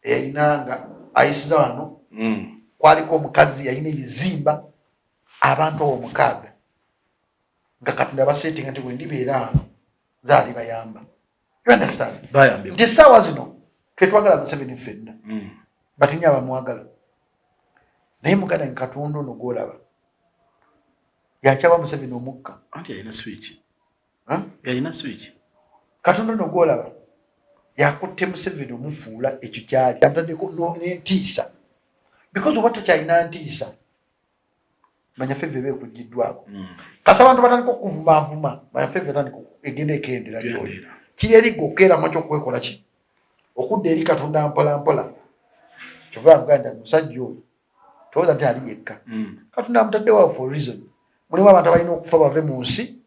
eyalina nga ayisiza wano kwaliko omukazi yalina ebizimba abantu abo 6 nga Katonda yabasetinga nti bwendibeera wano zaali bayamba you understand nti essaawa zino twetwagala Museveni ffenna batinye abamwagala naye muganda nga Katonda ono gwolaba yakyaba Museveni omukka anti yalina switch Katonda ono gwolaba yakutte Museveni omufuula ekyo kyali yamutaddeko n'entiisa because oba tokyalina ntiisa manya feve beekugiddwako kasa abantu batandika okuvumaavuma manya feve tandika egenda ekendera gyoli kiri eri gokkeeramu kyokwekola ki okudda eri Katonda mpola mpola kyova muganda musajja oyo towooza nti ali yekka Katonda amutaddewo for reason mulimu abantu abalina okufa bave mu nsi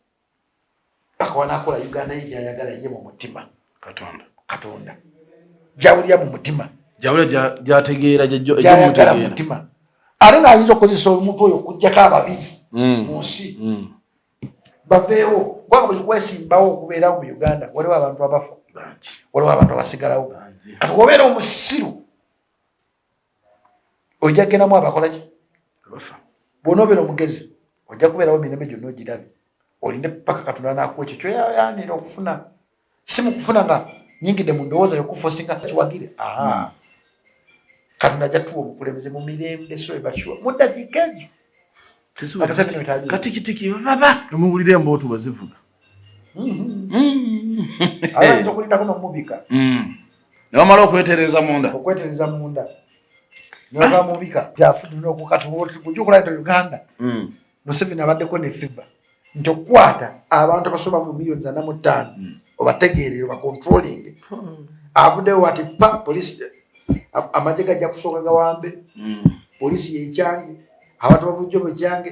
bakawanakola Uganda ye gyayagala ye mu mutima Katonda gyawulira mu mutima gyategeera gyayagala mu mutima ate ng'ayinza okukozesa omuntu oyo okuggyako ababi munsi baveewo kubanga buli kwesimbawo okubeerawo mu Uganda waliwo abantu abafa waliwo abantu abasigalawo kati obeera omusiru ojja kugendamu abakolaki bw'onoobeera omugezi ojja kubeerawo emirembe gyonna ogirabe olinde paka Katonda nakuwa ekyo kyoyayanira okufuna si mu kufuna nga nyingidde mu ndowooza yokufosinga kiwagire Katonda ajja tuwa obukulembeze mu mirembe so ebashuwa mu ddakiika ezo katikitiki baba muwulire embootu bazivuga ayinza okulindako nomubika newamala okwetereza munda niwava mubika kujukulaita Uganda Museveni abaddeko ne fever nti okukwata abantu abasoba mu milioni 45 obategeerere obacontrolling avuddewo ati pa polisi amagye gajja kusooka gawambe polisi yekyange abantu babujjo bekyange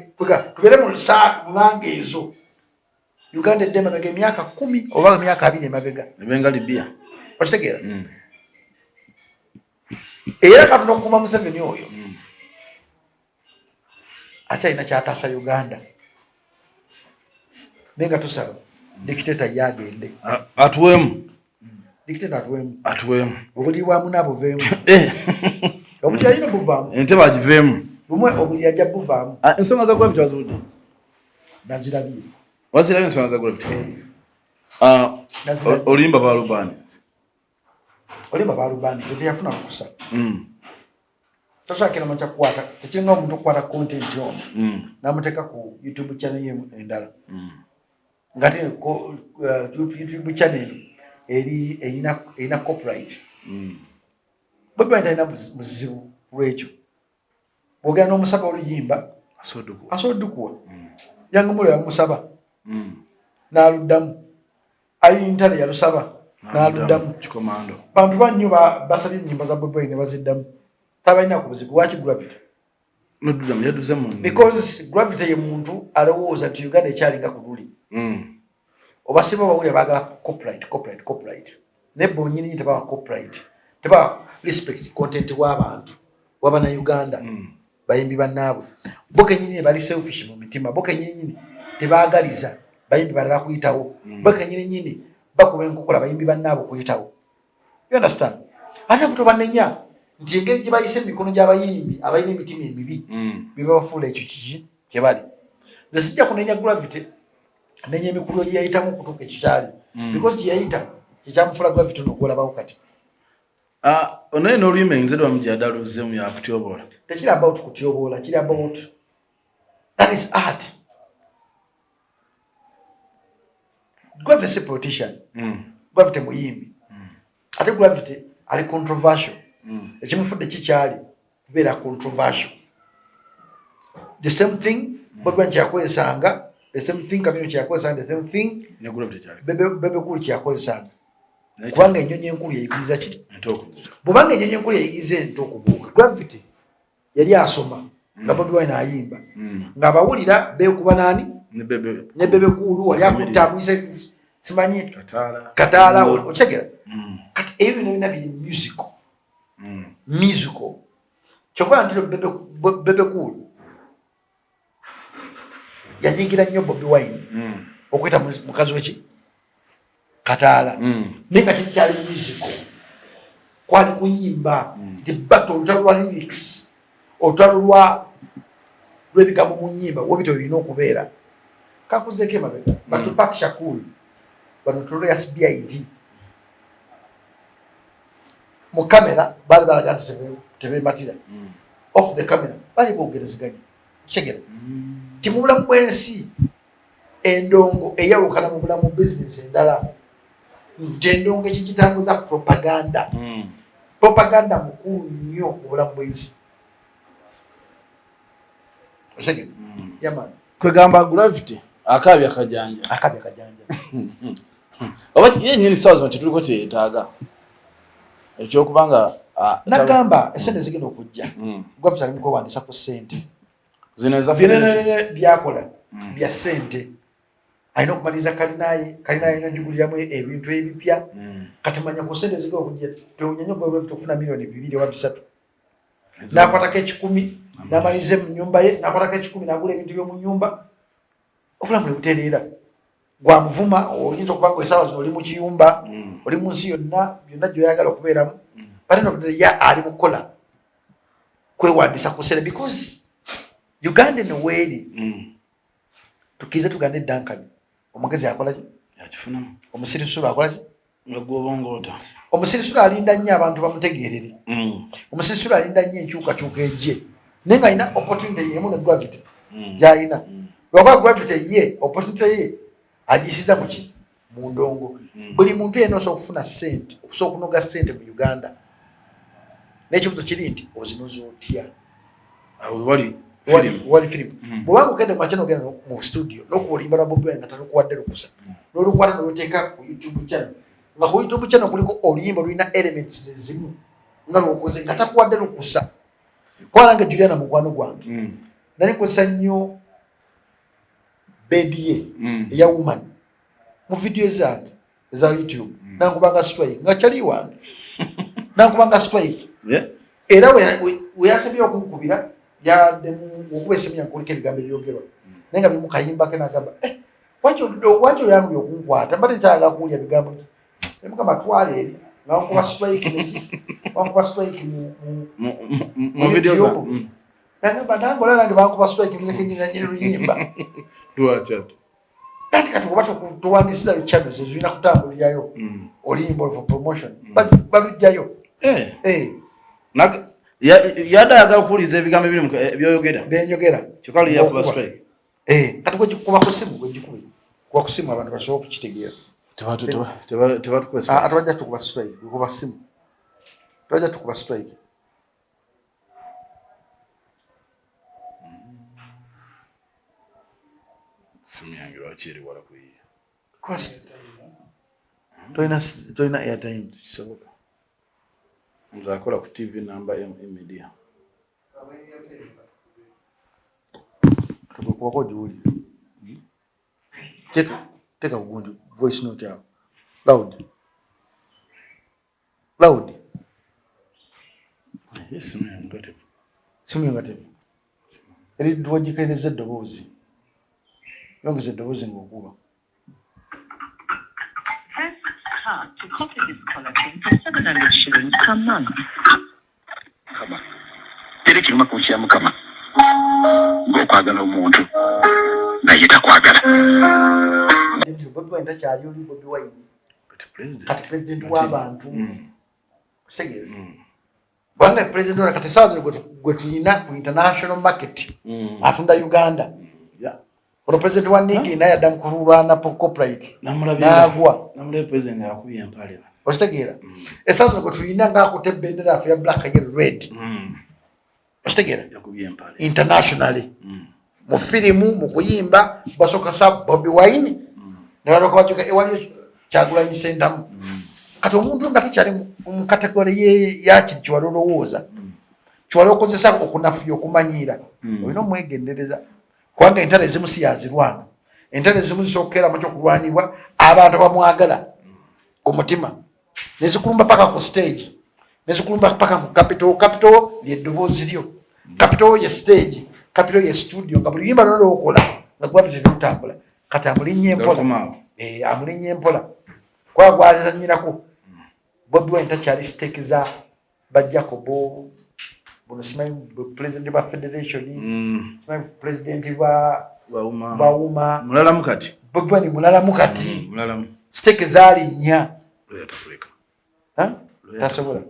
tubeere mu munange ezo Uganda edde emabega emyaka 10 oba emyaka 2 emabega ebenga Libya okitegeera era Katonda okukuuma Museveni oyo akyalina kyataasa Uganda nenga tusaba dikiteta yagende atuwemu dikiteta atuwemu obuli bwamu nabo veemu obuli alina buvaamu ente bagiveemu bumwe obuli ajja buvaamu ensonga za gravity wazirudde nazirabye wazirabye ensonga za gravity olimba balubani teteyafuna kukusa tosakira macha kukwata tekiringa omuntu okukwata content ono namuteeka ku YouTube channel ye endala ngati YouTube channel erina copyright Bobi Wine talina muzibu lwekyo bwogera n'omusaba oluyimba asodukuwa yange mulo yamusaba n'aluddamu ayintale yalusaba n'aluddamu kikomando bantu bannyo basabye ennyimba za Bobi Wine ne baziddamu tabalina ku buzibu lwaki gravity because gravity ye muntu alowooza nti Uganda ekyalinga ku luli obasiba bawulira baagala copyright nebbo onyini tebawa copyright tebawa respect content w'abantu w'Abannayuganda bayimbi bannaabwe bo kennyini bali selfish mu mitima bo kennyini tebaagaliza bayimbi balala kuyitawo bo kennyini bakuba enkokola bayimbi bannaabwe kuyitawo you understand ate buto banenya nti engeri gye bayise emikono gy'abayimbi abalina emitima emibi bebabafuula ekyo kiki kye bali nze sijja kunenya gravity nenya emikulu gye yayitamu okutuuka ekyo kyali because gye yayita kyekyamufuula gravity n'ogwolabawo kati onaye n'oluyimba enze lwamujadaluzzemu yakutyobola tekiri about kutyoboola kiri about that is art gravity si politician gravity muyimbi ate gravity ali controversial ekimufudde kikyali kubeera controversial the same thing Bobi Wine kyakozesanga the same thing Kamino kyakozesanga the same thing Bebe Cool kyakozesanga kubanga ennyonyi enkulu yayigiriza kiti bwobanga ennyonyi enkulu yayigiriza ente okubuuka gravity yali asoma nga Bobi Wine ayimba ng'abawulira beekuba nani ne Bebe Cool wali akutta amuyise simanyi kataala okitegeera kati ebyo byonna biri musical kyokkola ntiro Bebe Cool yanyigira nnyo Bobi Wine okweta mukazi weki kataala naye nga kikyali musical kwali kuyimba nti battle olutalo lwa lyrics olutalo lw'ebigambo mu nnyimba wobito olina okubeera kakuzeeko emabega Tupac Shakur bano Notorious B.I.G mu kamera baali balaga nti tebeematira off the camera baali boogerezeganya kitegeera ti mu bulamu bw'ensi endongo eyawukana mu bulamu business endala nti endongo ekikitambuza propaganda mukulu nnyo mu bulamu bw'ensi kitegeera yamani kwegamba gravity akabi akajanja oba yennyini saawa zino tetuliko kyeyetaaga ekyokubanga nagamba esente zigenda okujja gavita alimuko owandiisa ku ssente zino byakola bya ssente alina okumaliriza kalinaye alina njuguliramu ebintu ebipya kati manya ku ssente zigenda okujja tewunyanya gavita okufuna milioni 2 oba 3 nakwatako 10 namalize mu nyumba ye nakwatako 10 nagula ebintu by'omu nyumba obulamu ne butereera gwa muvuma oyinza okuba nga esaawa zino oli mu kiyumba oli mu nsi yonna byonna gyoyagala okubeeramu but ya ali mu kukola kwewandiisa ku sere because Uganda noweri tukize tugande Duncan omugezi akola ki yakifunamu omusirisulu akola ki ngobongota omusirisulu alinda nnyo abantu bamutegeerere omusirisulu alinda nnyo enkyukakyuka ejje naye nga alina opportunity yemu ne gravity gy'alina lwakuba gravity ye opportunity ye agisiza muki mu ndongo buli muntu yenna osobola okufuna ssente okusobola okunoga ssente mu Uganda n'ekibuzo kiri nti ozinoza otya wali firimu bwebanga ogende makya nogenda mu studio n'okuba olimba lwa Bobi Wine nga talukuwadde lukusa n'olukwata n'oluteeka ku YouTube channel nga ku YouTube channel kuliko oluyimba lulina elements ezimu nga lwokoze nga takuwadde lukusa kubanga nange Juliana mukwano gwange nali nkozesa nnyo bedi ye eya woman mu video zange eza YouTube nankubanga strike nga kyali wange nankubanga strike era weyasabye okunkubira yaddemu okuba esimu yange kuliko ebigambo ebyogerwa naye nga bimukayimba ke nagamba waki oyangu yokunkwata mbadde nkyagala kuwulya bigambo emukama twala eri nawankuba strike neki wankuba strike mu video nagamba nangola nange bankuba strike nyekenyinanyiri luyimba nanti kati kuba tuwandisizayo channels ezirina kutambulirayo oluyimba for promotion balujjayo yada yagala okuwuliza ebigambo ebiri byoyogera benjogera kyokali yakuba strike kati kuba ku simu gwegikubi kuba ku simu abantu basobola okukitegeera tebajja tukuba strike kuba simu tebajja tukuba strike simu yange lwaki eri wala kuyiya tolina airtime kisoboka nze akola ku TV namba media kubako ogiwulire teeka kugundi voice note yawe loud simu yongatevu eri tuwagikaireza eddoboozi yongeza eddoboozi ngaokuba to copy this collection for 700 shillings per month. Kama. Tere kiruma kuchya mukama. Ngokwagala omuntu. Na yita kwagala. Ndi Bobi Wine takyali oli Bobi Wine. Kati president w'abantu. Kutegera. Bwanga president wa kati sawa gwe tulina ku international market. Atunda Uganda. Ono president wa Niki naye adda mukululwana po corporate nagwa namule president yakubye empale ositegeera esanzo ko tulina nga akute bendera afu ya black and red ositegeera yakubye empale internationally mu filimu mu kuyimba basoka sa Bobi Wine ne baloka bajuka ewali Kyagulanyi Sentamu kati omuntu nga takyali mu kategori ye yakiri kiwalolowooza kiwalokozesa okunafuya okumanyiira olina omwegendereza kubanga entalo ezimu si yazirwana entalo ezimu zisookera mu kyokulwanibwa abantu bamwagala ku mutima nezikulumba paka ku stage nezikulumba paka mu capital lyeddoboozi lyo capital ye stage capital ye studio nga buli luyimba lolookola nga gwavite lutambula kati amulinnya empola kwagwazanyirako Bobi Wine takyali siteeki za Djjacob buno simanyi president ba federation simanyi president ba uma mulalamu kati Bobi Wine mulalamu kati mulalamu stake zali nya tasobola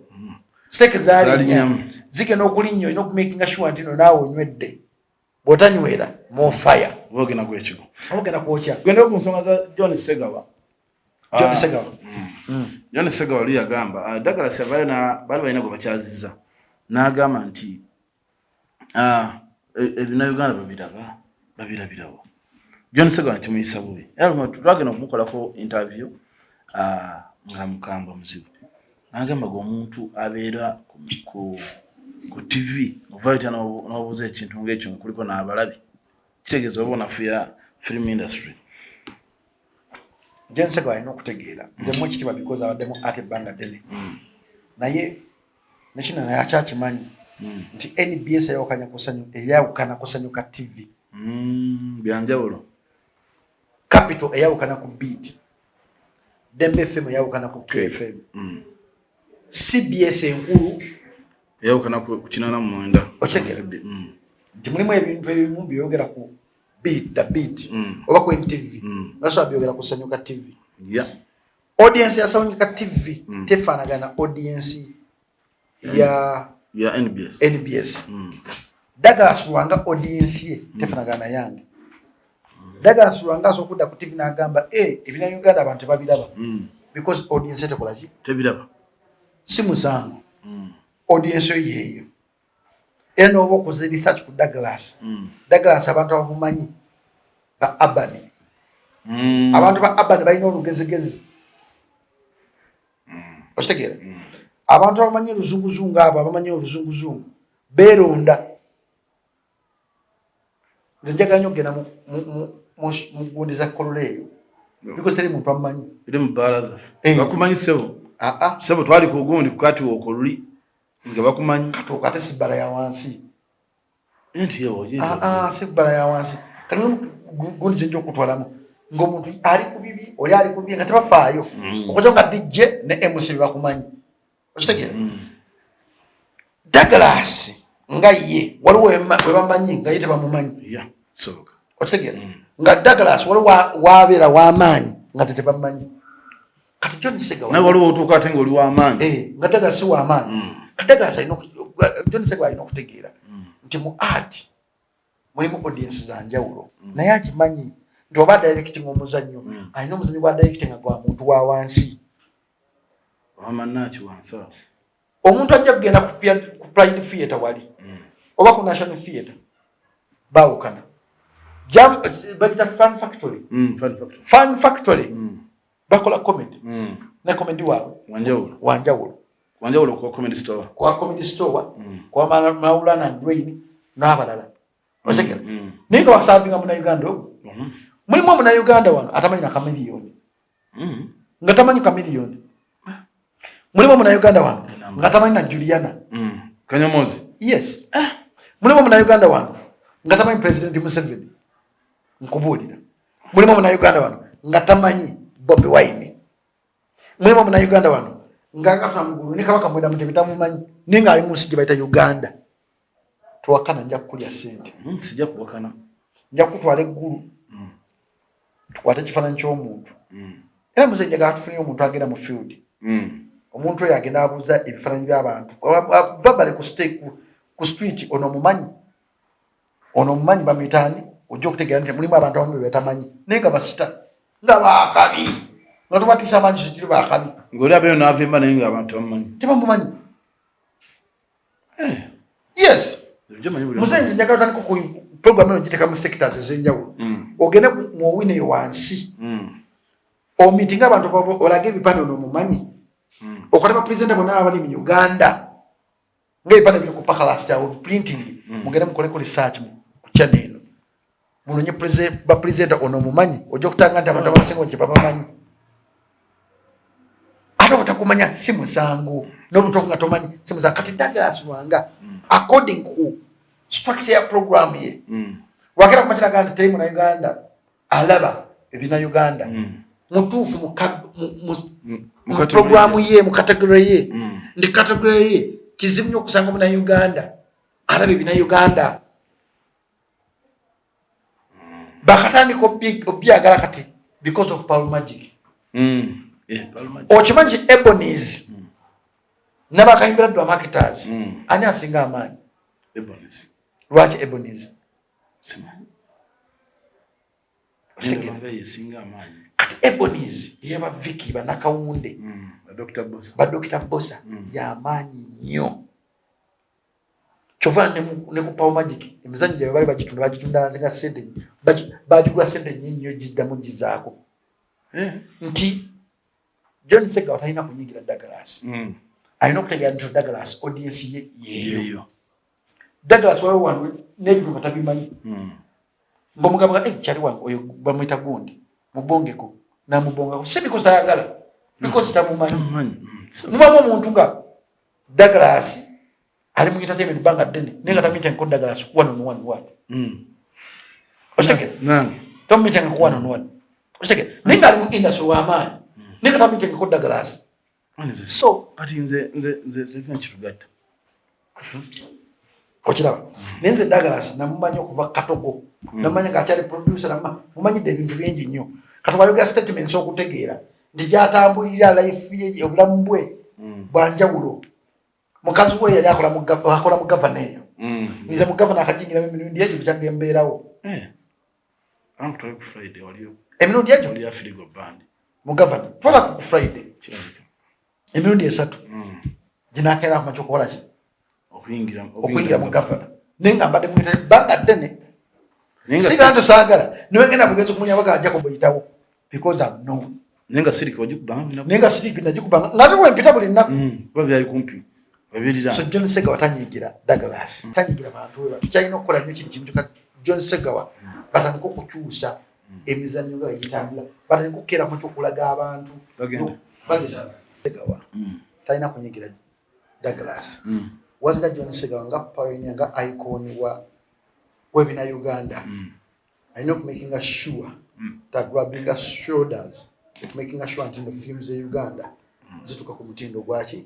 stake zali nya zike n'okulinnyo ino kumakinga sure ntino naawe onywedde bw'otanywera more fire bogena gwekiko ogenda kwokya gwenda ku nsonga za John Segawa John Segawa ali yagamba Douglas Savaya na bali balina gwe bakyaziza n'agamba nti ebina Uganda babirabirawo John Segawa ntimuyisa bubi era twagenda okumukolako interview nga mukamba muzibu n'agamba gwe omuntu abeera ku TV ovaita n'obuuza ekintu ng'ekyo nga kuliko n'abalabi kitegeeza oba onafuya film industry John Segawa alina okutegeera nzemu ekitiibwa because abaddemu ate ebbanga ddene naye nekino naye akyakimanyi nti NBS eyawukana kusanyuka TV byanjawulo Capital eyawukana ku Beat Dembe FM eyawukana ku KFM CBS enkulu eyawukana ku kinana mu mwenda nti mulimu ebintu ebimu byogera ku Beat oba ku NTV naso byogera ku Sanyuka TV audience ya Sanyuka TV tefanagana audience ya NBS Douglas Lwanga audience ye tefanagana yange Douglas Lwanga sokuda ku TV nagamba ebina Uganda abantu babiraba because audience tekola ki tebiraba simu zangu audience yeyo eno obokoze research ku Douglas abantu abamumanyi ba Abani abantu ba Abani balina olugezegezi ostegera abantu abamanyi oluzunguzungu abo abamanyi oluzunguzungu beronda njaga nyo gena mu gundi za kololeyo because teri muntu amanyi iri mbaraza bakumanyi sebo sebo twali ku gundi kukati okoluli nga bakumanyi katokate sibala ya wansi enti yewo sibala ya wansi kanu gundi njo kutwalamu ngo muntu ali kubibi oli ali kubibi nga tebafaayo okujonga DJ ne MC bakumanyi okitegera Douglas nga ye waliwo webamanyi nga yite bamumanyi soka okitegera nga Douglas waliwo wabeera w'amaanyi nga tebamumanyi kati John Segawa na waliwo otuuka ate nga oli w'amaanyi nga Douglas si w'amaanyi Douglas John Segawa alina okutegeera nti mu art mulimu audience za njawulo naye akimanyi nti oba directing omuzannyo alina omuzannyo gwa directing gwa muntu wa wansi wamannaki wansa omuntu ajja kugenda ku Pride Theatre wali oba ku National Theatre bawukana bagita Fun Factory bakola comedy ne comedy waabwe wanjawulo kwa comedy store kwa Maulana Drain n'abalala osekera naye nga basavinga mu Uganda mulimu mu Uganda wano atamanyi na kamiliyoni nga tamanyi kamiliyoni mulimu mu Uganda wano nga tamanyi na Juliana Kanyamozi yes mulimu mu Uganda wano nga tamanyi President Museveni nkubulira mulimu mu Uganda wano nga tamanyi Bobi Wine mulimu mu Uganda wano nga kafuna mugulu ni kabaka mwenda mutebita mumanyi ninga ali musi gibaita Uganda tuwakana nja kukulya sente sijja kuwakana nja kutwala eggulu tukwate kifaananyi ky'omuntu era muzenja gatufunye omuntu agenda mu field omuntu oyo agenda abuuza ebifaananyi by'abantu vabale ku street ono mumanyi bamuyitaani ojja okutegeera nti mulimu abantu abamu betamanyi naye nga basita nga bakabi nga tubatiisa amaanyi sikiri bakabi ng'oli abeeyo n'avimba naye nga abantu bamumanyi tebamumanyi yes muzenzi njagala tutandika ku program eno giteeka mu sectors ez'enjawulo ogende mu owine eyo wansi omiitinga abantu olage ebipande ono mumanyi okwate bapresenta bonna abali mu Uganda ng'ebipande biri ku pakalast awo printing mugende mukoleko research ku channel eno munonye bapresenta ono mumanyi ojja okutanga nti abantu abasinga gye babamanyi ate obutakumanya si musango n'obutuufu nga tomanyi si musango kati Douglas Lwanga according ku structure ya program ye wakera kumakira gandi teri mu Uganda alaba ebina Uganda mutuufu mu program ye mu category ye ndi category ye kizibu nnyo okusanga mu Uganda alaba ebina Uganda bakatandika obyagala kati because of Pearl Magic okimanyi Ebonies n'abakayimbira ddwa marketers ani asinga amaanyi lwaki Ebonies kati Ebonies yaba Vicky banakawunde ba Dr. Bosa y'amaanyi nnyo kyova ne ku Pearl Magic emizannyo gye bali bagitunda nga sente bagigula sente nnyo giddamu gizaako nti John Segawa talina kunyigira Douglas alina okutegeera nti Douglas audience ye yeeyo Douglas waliwo wano n'ebintu nga tabimanyi mbomugamba kyali wange oyo bamwita gundi mubongeko namubongako si because tayagala because tamumanyi mubamu omuntu nga Douglas ali mu entertainment banga ddene nenga tamita nkodagala sikuwa no one what oseke nange tamita nkuwa no one oseke nenga ali mu industry wa amani nenga tamita nkodagala so kati nze nchirugata okiraba nenze Douglas namumanyi okuva Katogo namumanyi kakyali producer mumanyidde ebintu bingi nnyo kati bayoga statements okutegeera ndi gyatambulira life ye obulamu bwe bwanjawulo mukazi we yali akola mu governor eyo nze mu governor akajingira emirundi egyo byagembeerawo amutwale ku Friday waliyo emirundi egyo waliyo Afrigo band mu governor twala ku Friday emirundi esatu ginakeera ku machokola ki okuyingira mu governor nenga mbadde mwita banga ddene siganto saagala niwegenda bugenzo kumunya baga Djjacob yitawo because I'm known nenga siriki wajikubanga nenga siriki najikubanga ngate we mpita buli nnaku babyali kumpi babirira so John Segawa tanyigira Douglas tanyigira bantu we batukyalina okukola nnyo kiri kintu ka John Segawa batandika okukyusa emizannyo nga bayitambula batandika okukeera mu kyokulaga abantu bagenda Segawa talina kunyigira Douglas wazira John Segawa nga pioneer nga icon wa webina Uganda alina okumakinga sure that grabbing us shoulders making sure until the films in Uganda zituka ku mutindo gwaki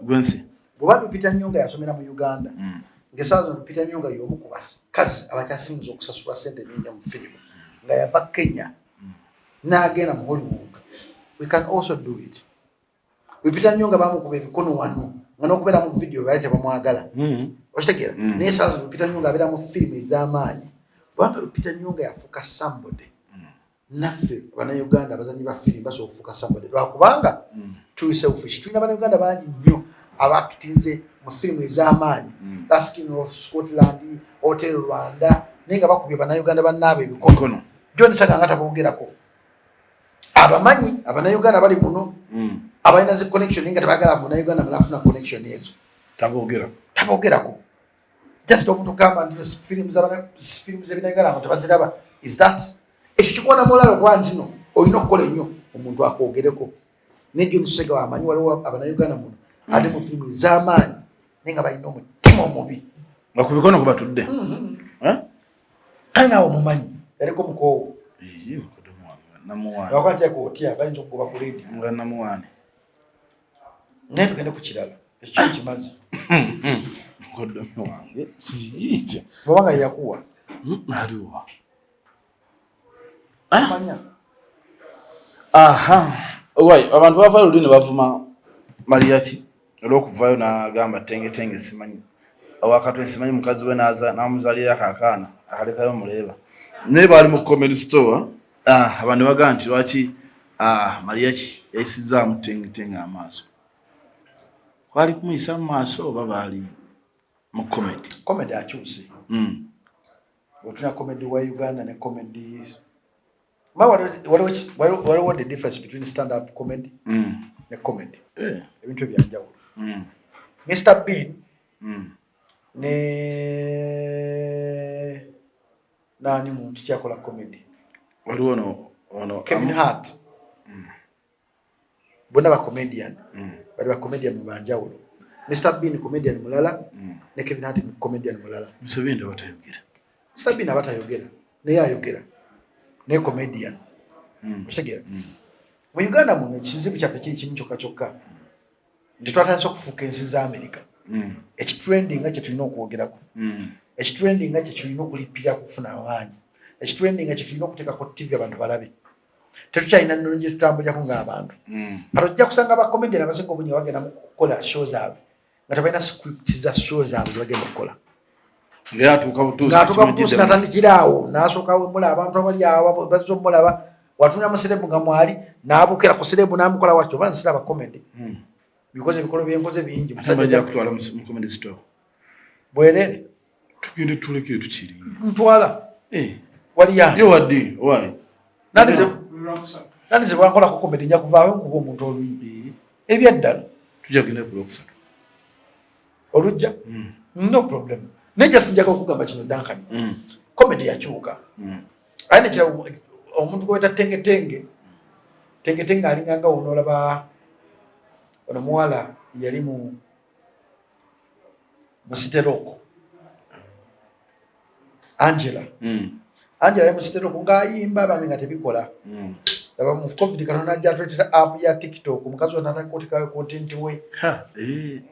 gwensi bwaba Lupita Nyonga yasomera mu Uganda ngesazo Lupita Nyonga y'omu ku bakazi abakyasinze okusasula sente nnyingi mu firimu nga yava Kenya n'agenda mu Hollywood. We can also do it. Lupita Nyonga bamukuba ebikono wano nga n'okubeera mu video baali tebamwagala okitegeera naye sazo Lupita Nyonga abeera mu firimu ez'amaanyi kubanga Lupita Nyonga yafuuka somebody naffe Bannayuganda abazanyi ba firimu basobola okufuuka somebody lwakubanga tuli selfish tulina Bannayuganda bangi nnyo abakitinze mu firimu ez'amaanyi Laskin of Scotland Hotel Rwanda naye nga bakubye Bannayuganda bannaabwe ebikono John Segawa nga taboogerako abamanyi Abannayuganda bali muno abalina zi connection nga tebagala Munnayuganda mulafuna connection ezo taboogerako just omuntu kama firimu z'Abannayuganda abantu tebaziraba is that ekyo kikwana mulalo gwangi no olina okukola ennyo omuntu akwogereko ne John Segawa amanyi waliwo Abannayuganda muno ate mu firimu ez'amaanyi naye nga balina omutima omubi nga ku bikono kuba tudde kale naawe omumanyi yaliko mukoowo namuwaani wakwatyako otya bayinza okugoba ku leedi nga namuwaani naye tugende ku kirala ekyo kimazi mukoddomi wange obanga yeyakuwa aliwa manya Wai abantu bavaayo luli ne bavuma Mariaki olw'okuvaayo n'agamba tengetenge simanyi awakatwe simanyi mukazi we n'aza n'amuzaalira akaakaana akalekayo muleeba naye baali mu comedy store abantu bagamba nti lwaki Mariaki yayisizaamu tengetenge amaaso kwali kumuyisa mu maaso oba baali mu comedy akyuse otuna comedy wa Uganda ne comedy what the difference between stand-up comedy and comedy? Ebintu ebyanjawulo. Mr. Bean ne nani muntu kyakola comedy? Waliwo ono Kevin Hart. Bonna ba comedian. Bali ba comedian mu banjawulo. Mr. Bean comedian mulala ne Kevin Hart comedian mulala. Mr. Bean abatayogera. Mr. Bean abatayogera. Ne yayogera. Ne comedian osegera mu Uganda muno ekizibu kyaffe kiri kimu kyokka nti twatandise okufuuka ensi za America ekitrending nga kye tulina okwogerako ekitrending nga kye tulina okulipira kufuna amaanyi ekitrending nga kye tulina okuteekako TV abantu balabe tetukyalina nnono gye tutambulirako ng'abantu kati ojja kusanga abakomedian abasinga obungi bagenda mu kukola show zaabwe nga tebalina script za show zaabwe ze bagenda okukola ng'atuuka butuusi n'atandikira awo n'asooka wemula abantu abali awo bazza omulaba watunya muserebu nga mwali n'abuukira ku serebu n'amukola watyo oba nzisira abakomedi because ebikolo byenkoze bingi bajja kutwala mu comedy store bwerere tugende tuleke tukiri ntwala wali yange yo wadde why nani ze bwankolako komedi nja kuvaayo nkuba omuntu oluyi ebyaddala tujja kugenda ku lwokusatu olujja no problem naye just njagala okugamba kino Duncan komedi yakyuka aye nekira omuntu gweta tengetenge alinganga ono olaba ono muwala yali mu musiteroko Angela Angela musiteroko ngayimba bami nga tebikola laba mu covid kana najja tweetera app ya TikTok omukazi wonna anakootekayo content we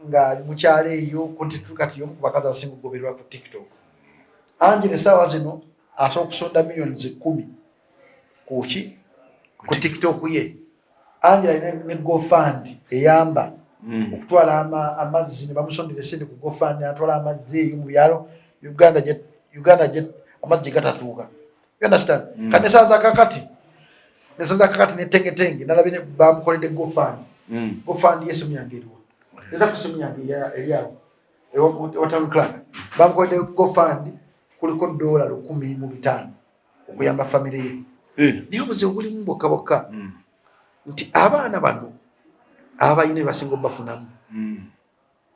nga mukyale eyo content kati yomu ku bakazi abasinga okugobererwa ku TikTok. Angela essaawa zino asobola okusonda millions 10 kuki ku TikTok ye. Angela ne GoFund eyamba okutwala amazzi ne bamusondera sente ku GoFund atwala amazzi eyo mu byalo Uganda jet amazzi gatatuuka. You understand? Kane saza kakati ne tengetenge nalabine bamukolede GoFund. GoFund yesimu yange eriwa. Nenda kusimu yange eyawo. Watan Clark. Bamukolede GoFund kuliko $1,500 okuyamba family ye. Niyo buzibu buli mu bokka nti abaana bano abayine basinga bafunamu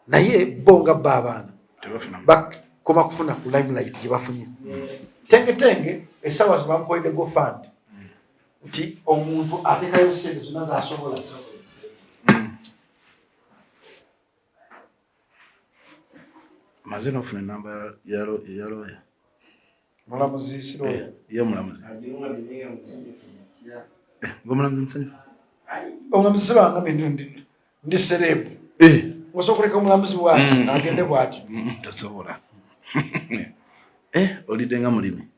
naye bonga abaana bakoma kufuna ku limelight gye bafunye. Tengetenge essaawa zibamukolede GoFund nti omuntu ateekayo sente zonna z'asobola. Maze n'ofuna enamba ya lawyer mulamuzi siroya ye mulamuzi ng'omulamuzi musanyufu omulamuzi sibanga ndi serebu osobola okuleka omulamuzi wange agende bw'atyo tosobola olidde nga mulimi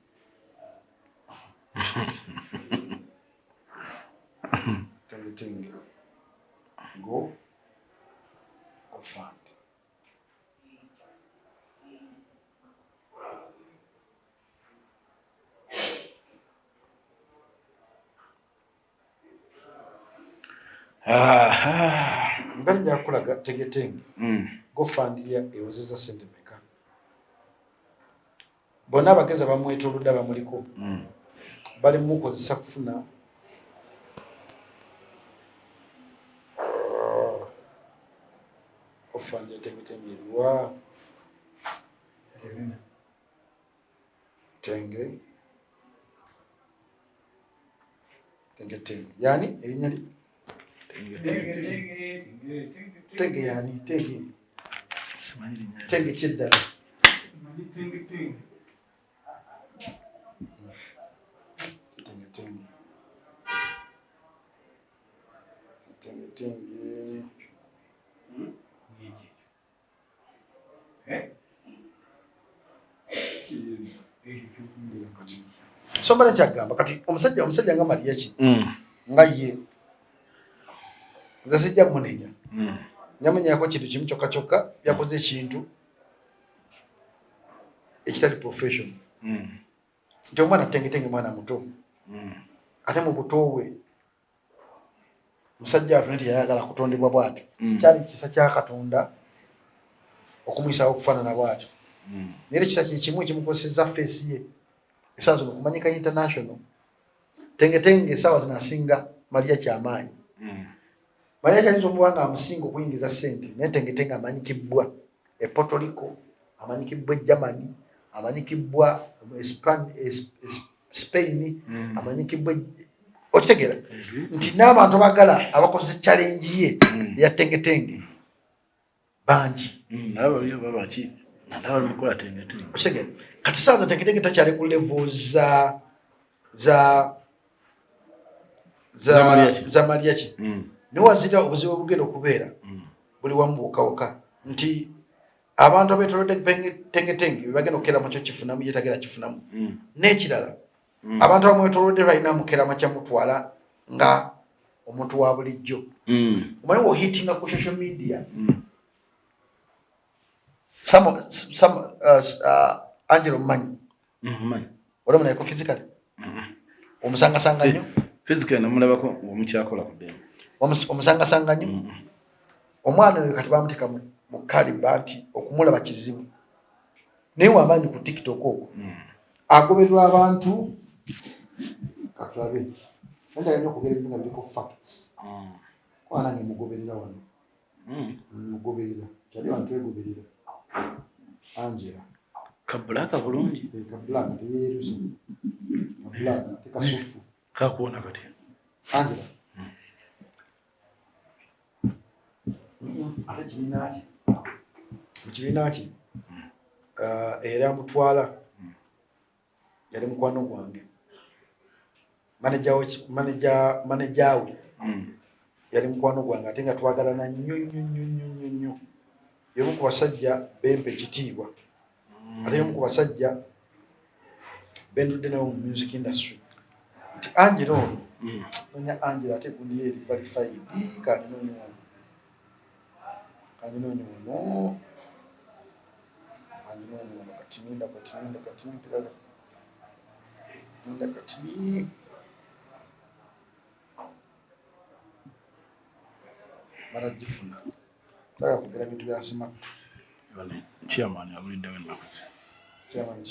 Tengetenge go GoFund. Mbali jakulaga Tengetenge GoFund ya ewozeza sente meka bonna abagezi bamwetoolodde bamuliko bali mukozesa kufuna GoFund ya Tengetenge eriwa Tengetenge yani erinnya li Tenge yani Tenge kiddala Tengetenge so mbale kyagamba kati omusajja nga Maria ki nga ye nze sijja munenya nyamunyako kintu kimu kyokka yakoze ekintu ekitali profession nti omwana Tengetenge mwana muto ate mu buto bwe musajja atone teyayagala kutondebwa bw'atyo kyali kisa kya Katonda okumwisawo okufaanana bw'atyo naye ekisa kimu ekimukozesezza face ye essaawa zino okumanyika international. Tengetenge essaawa zino asinga Maria kyamaanyi Maria kyayinza omuba nga amusinga okuyingiza ssente naye Tengetenge amanyikibwa e Puerto Rico amanyikibwa e Germany amanyikibwa Spain amanyikibwa okitegeera nti n'abantu bagala abakoze challenge ye ya Tengetenge bangi okitegeera kati saa Tengetenge takyali ku level za Maria ki niwazira obuzibu obugenda okubeera buli wamu bwokawuka nti abantu abeetolodde Tengetenge bagenda okukeera kyo kifunamu yetagera kifunamu n'ekirala abantu abamwetolodde balina mukeerama kyamutwala nga omuntu wa bulijjo omanyi wohitinga ku social media Angela omumanyi olaba naye ko physically omusangasanga nnyo physically namulabako omukyakola ku demu omusangasanga nnyo omwana oyo kati bamuteeka mu kaliba nti okumulaba kizibu naye wamaanyi ku TikTok okwo agobererwa abantu katulabe nanjaga nnyo okugera ebintu nga biriko facts kwana nange mugoberera wano mugoberera kyali abantu egoberera Angela kabulaka bulungi kabulaka teyeeruza kabulaka tekasufu kakuona kati Angela ate kibiina ki era mutwala yali mukwano gwange manager we yali mukwano gwange ate nga twagalana nnyo yemu ku basajja bempe kitiibwa ate yemu ku basajja bendudde nawo mu music industry nti Angela ono nonya Angela ate gundi eri qualified kaninoonye wano katinunda mara jifuna taga kugera bintu bya simatu chairman yabulidde wennakuzi chairman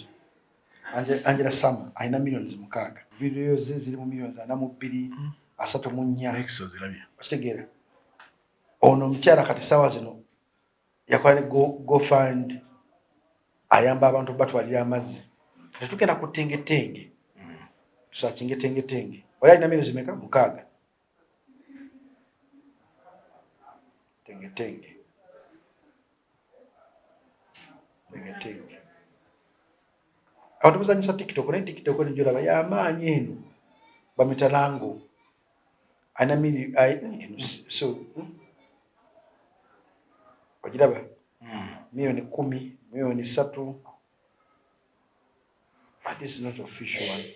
Angela Sama aina millions mukaaga videos ziri mu millions ana mu 234 exo zirabye kitegeera ono mkyala kati sawa zino yakwale go fund ayamba abantu batwalira amazzi tetugenda kutengetenge tusakinge tenge wala ina millions meka mukaaga tenge abantu bazanyisa TikTok ne TikTok ne njolaba ya maanyi eno bamitalango ana mili so wajiraba milioni 10 milioni 3 but this is not official one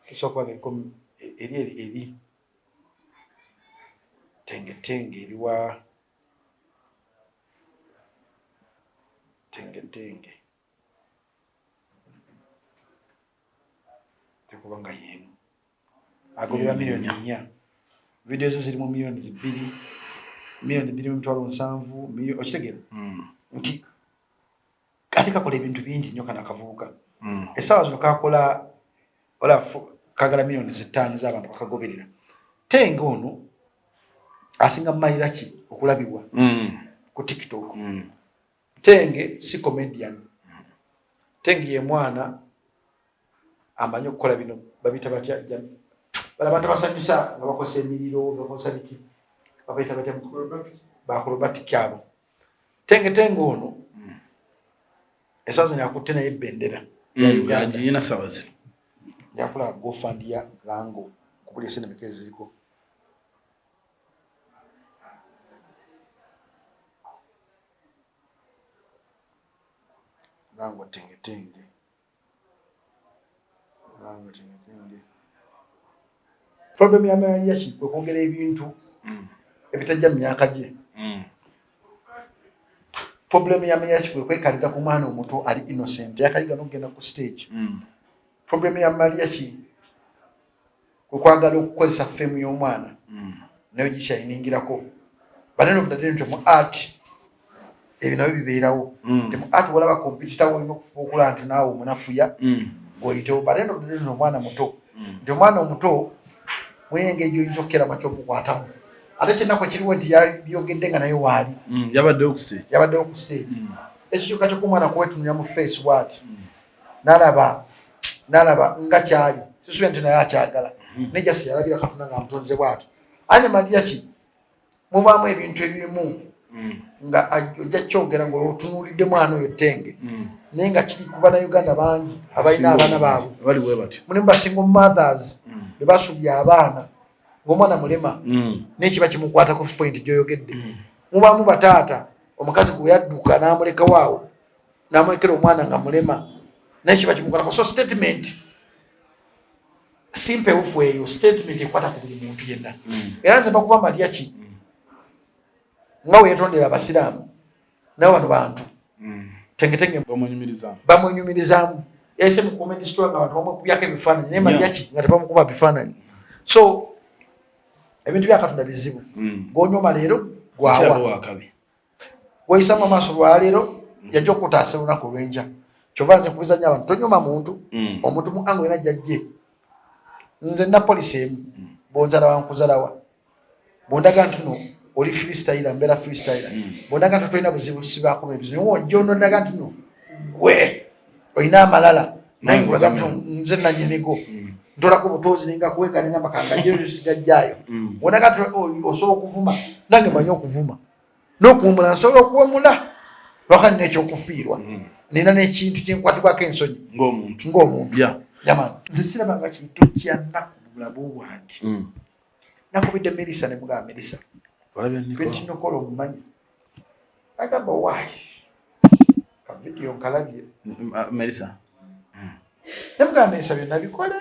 tusokwa ngekom eri tenge eriwa tenge tekubanga yenu agobera milioni 4 videos ziri mu milioni 2 milioni 2.7 milioni okitegera nti katika kola ebintu bingi nnyo kana kavubuka esawa zino kakola wala kagala milioni 5 z'abantu bakagoberera tenge ono asinga mayira ki okulabibwa ku TikTok tenge si comedian tenge ye mwana amanyi okukola bino babita batya bala bantu basanyusa nga bakosa emiriro bakosa biki babita batya bakolobatic kyabo tenge ono esazo nyakutte naye bendera yina sawazi yakola go fund ya rango kubuli sene mekezi ziriko rango tenge problem ya maya yashi kwongera ebintu ebitajja myaka gye problem ya maya yashi kwekaliza ku mwana omuto ali innocent yakayiga nogenda ku stage problem ya maya yashi kwagala okukozesa fame y'omwana nayo gishiningirako banene of the day mu art ebinawe bibeerawo mu art wala ba competitor wo okula nti naawe munafuya goito banene of the day omwana muto ndio mwana omuto mwenge ejo inzokera macho kukwatamu ate kinako kiriwo nti yayogedde nga naye waali yabadde ku stage ekyo kacho kumwana kwetunira mu face what nalaba nga kyali sisuye nti naye akyagala neja siyalabira katuna nga mutonze bwatu ane maliya ki mubaamu ebintu ebimu nga ajja kyogera ngo otunulidde mwana oyo tenge naye nga kiri kuba na Uganda bangi abalina abaana baabwe bali bwe bati mulimba single mothers bebasubya abaana ng'omwana mulema n'ekiba kimukwata ku point gy'oyogedde mubaamu bataata omukazi gwe yadduka n'amuleka waawo n'amulekera omwana nga mulema n'ekiba kimukwata so statement simple ufu eyo statement ekwata ku buli muntu yenna era nze bakuba malya ki nga weyetondera abasiraamu nawe bano bantu tenge bamunyumirizaamu ese mu comment store nga abantu bamukubyako ebifaananyi naye malya ki nga tebamukuba bifaananyi so ebintu bya Katonda bizibu gonyoma leero gwawa goyisama maaso lwa leero yajja okutaasa olunaku lwenja kyova nze kubizanya abantu tonyoma muntu omuntu mu ango ena jjajje nze na police emu bonzala wankuzalawa bondaga nti no oli freestyle mbera freestyle bondaga nti toina buzibu sibakoma ebizibu wonjono ndaga nti no gwe oina amalala naye kulaga nti nze nanyinigo ndolako butozi ninga kuweka ninga makanga jeyo sigajjayo bondaga nti osobola okuvuma nange manyi okuvuma n'okuwumula nsobola okuwumula wakati n'ekyokufiirwa nina n'ekintu kyenkwatibwako ensonyi ng'omuntu jamani nze sirabanga kintu kyannaku mu bulamu bwange nakubidde Melissa ne mugamba Melissa Prince Nicola omumanyi agamba waayi ka video nkalabye Melissa ne mugamba Melissa byonna bikole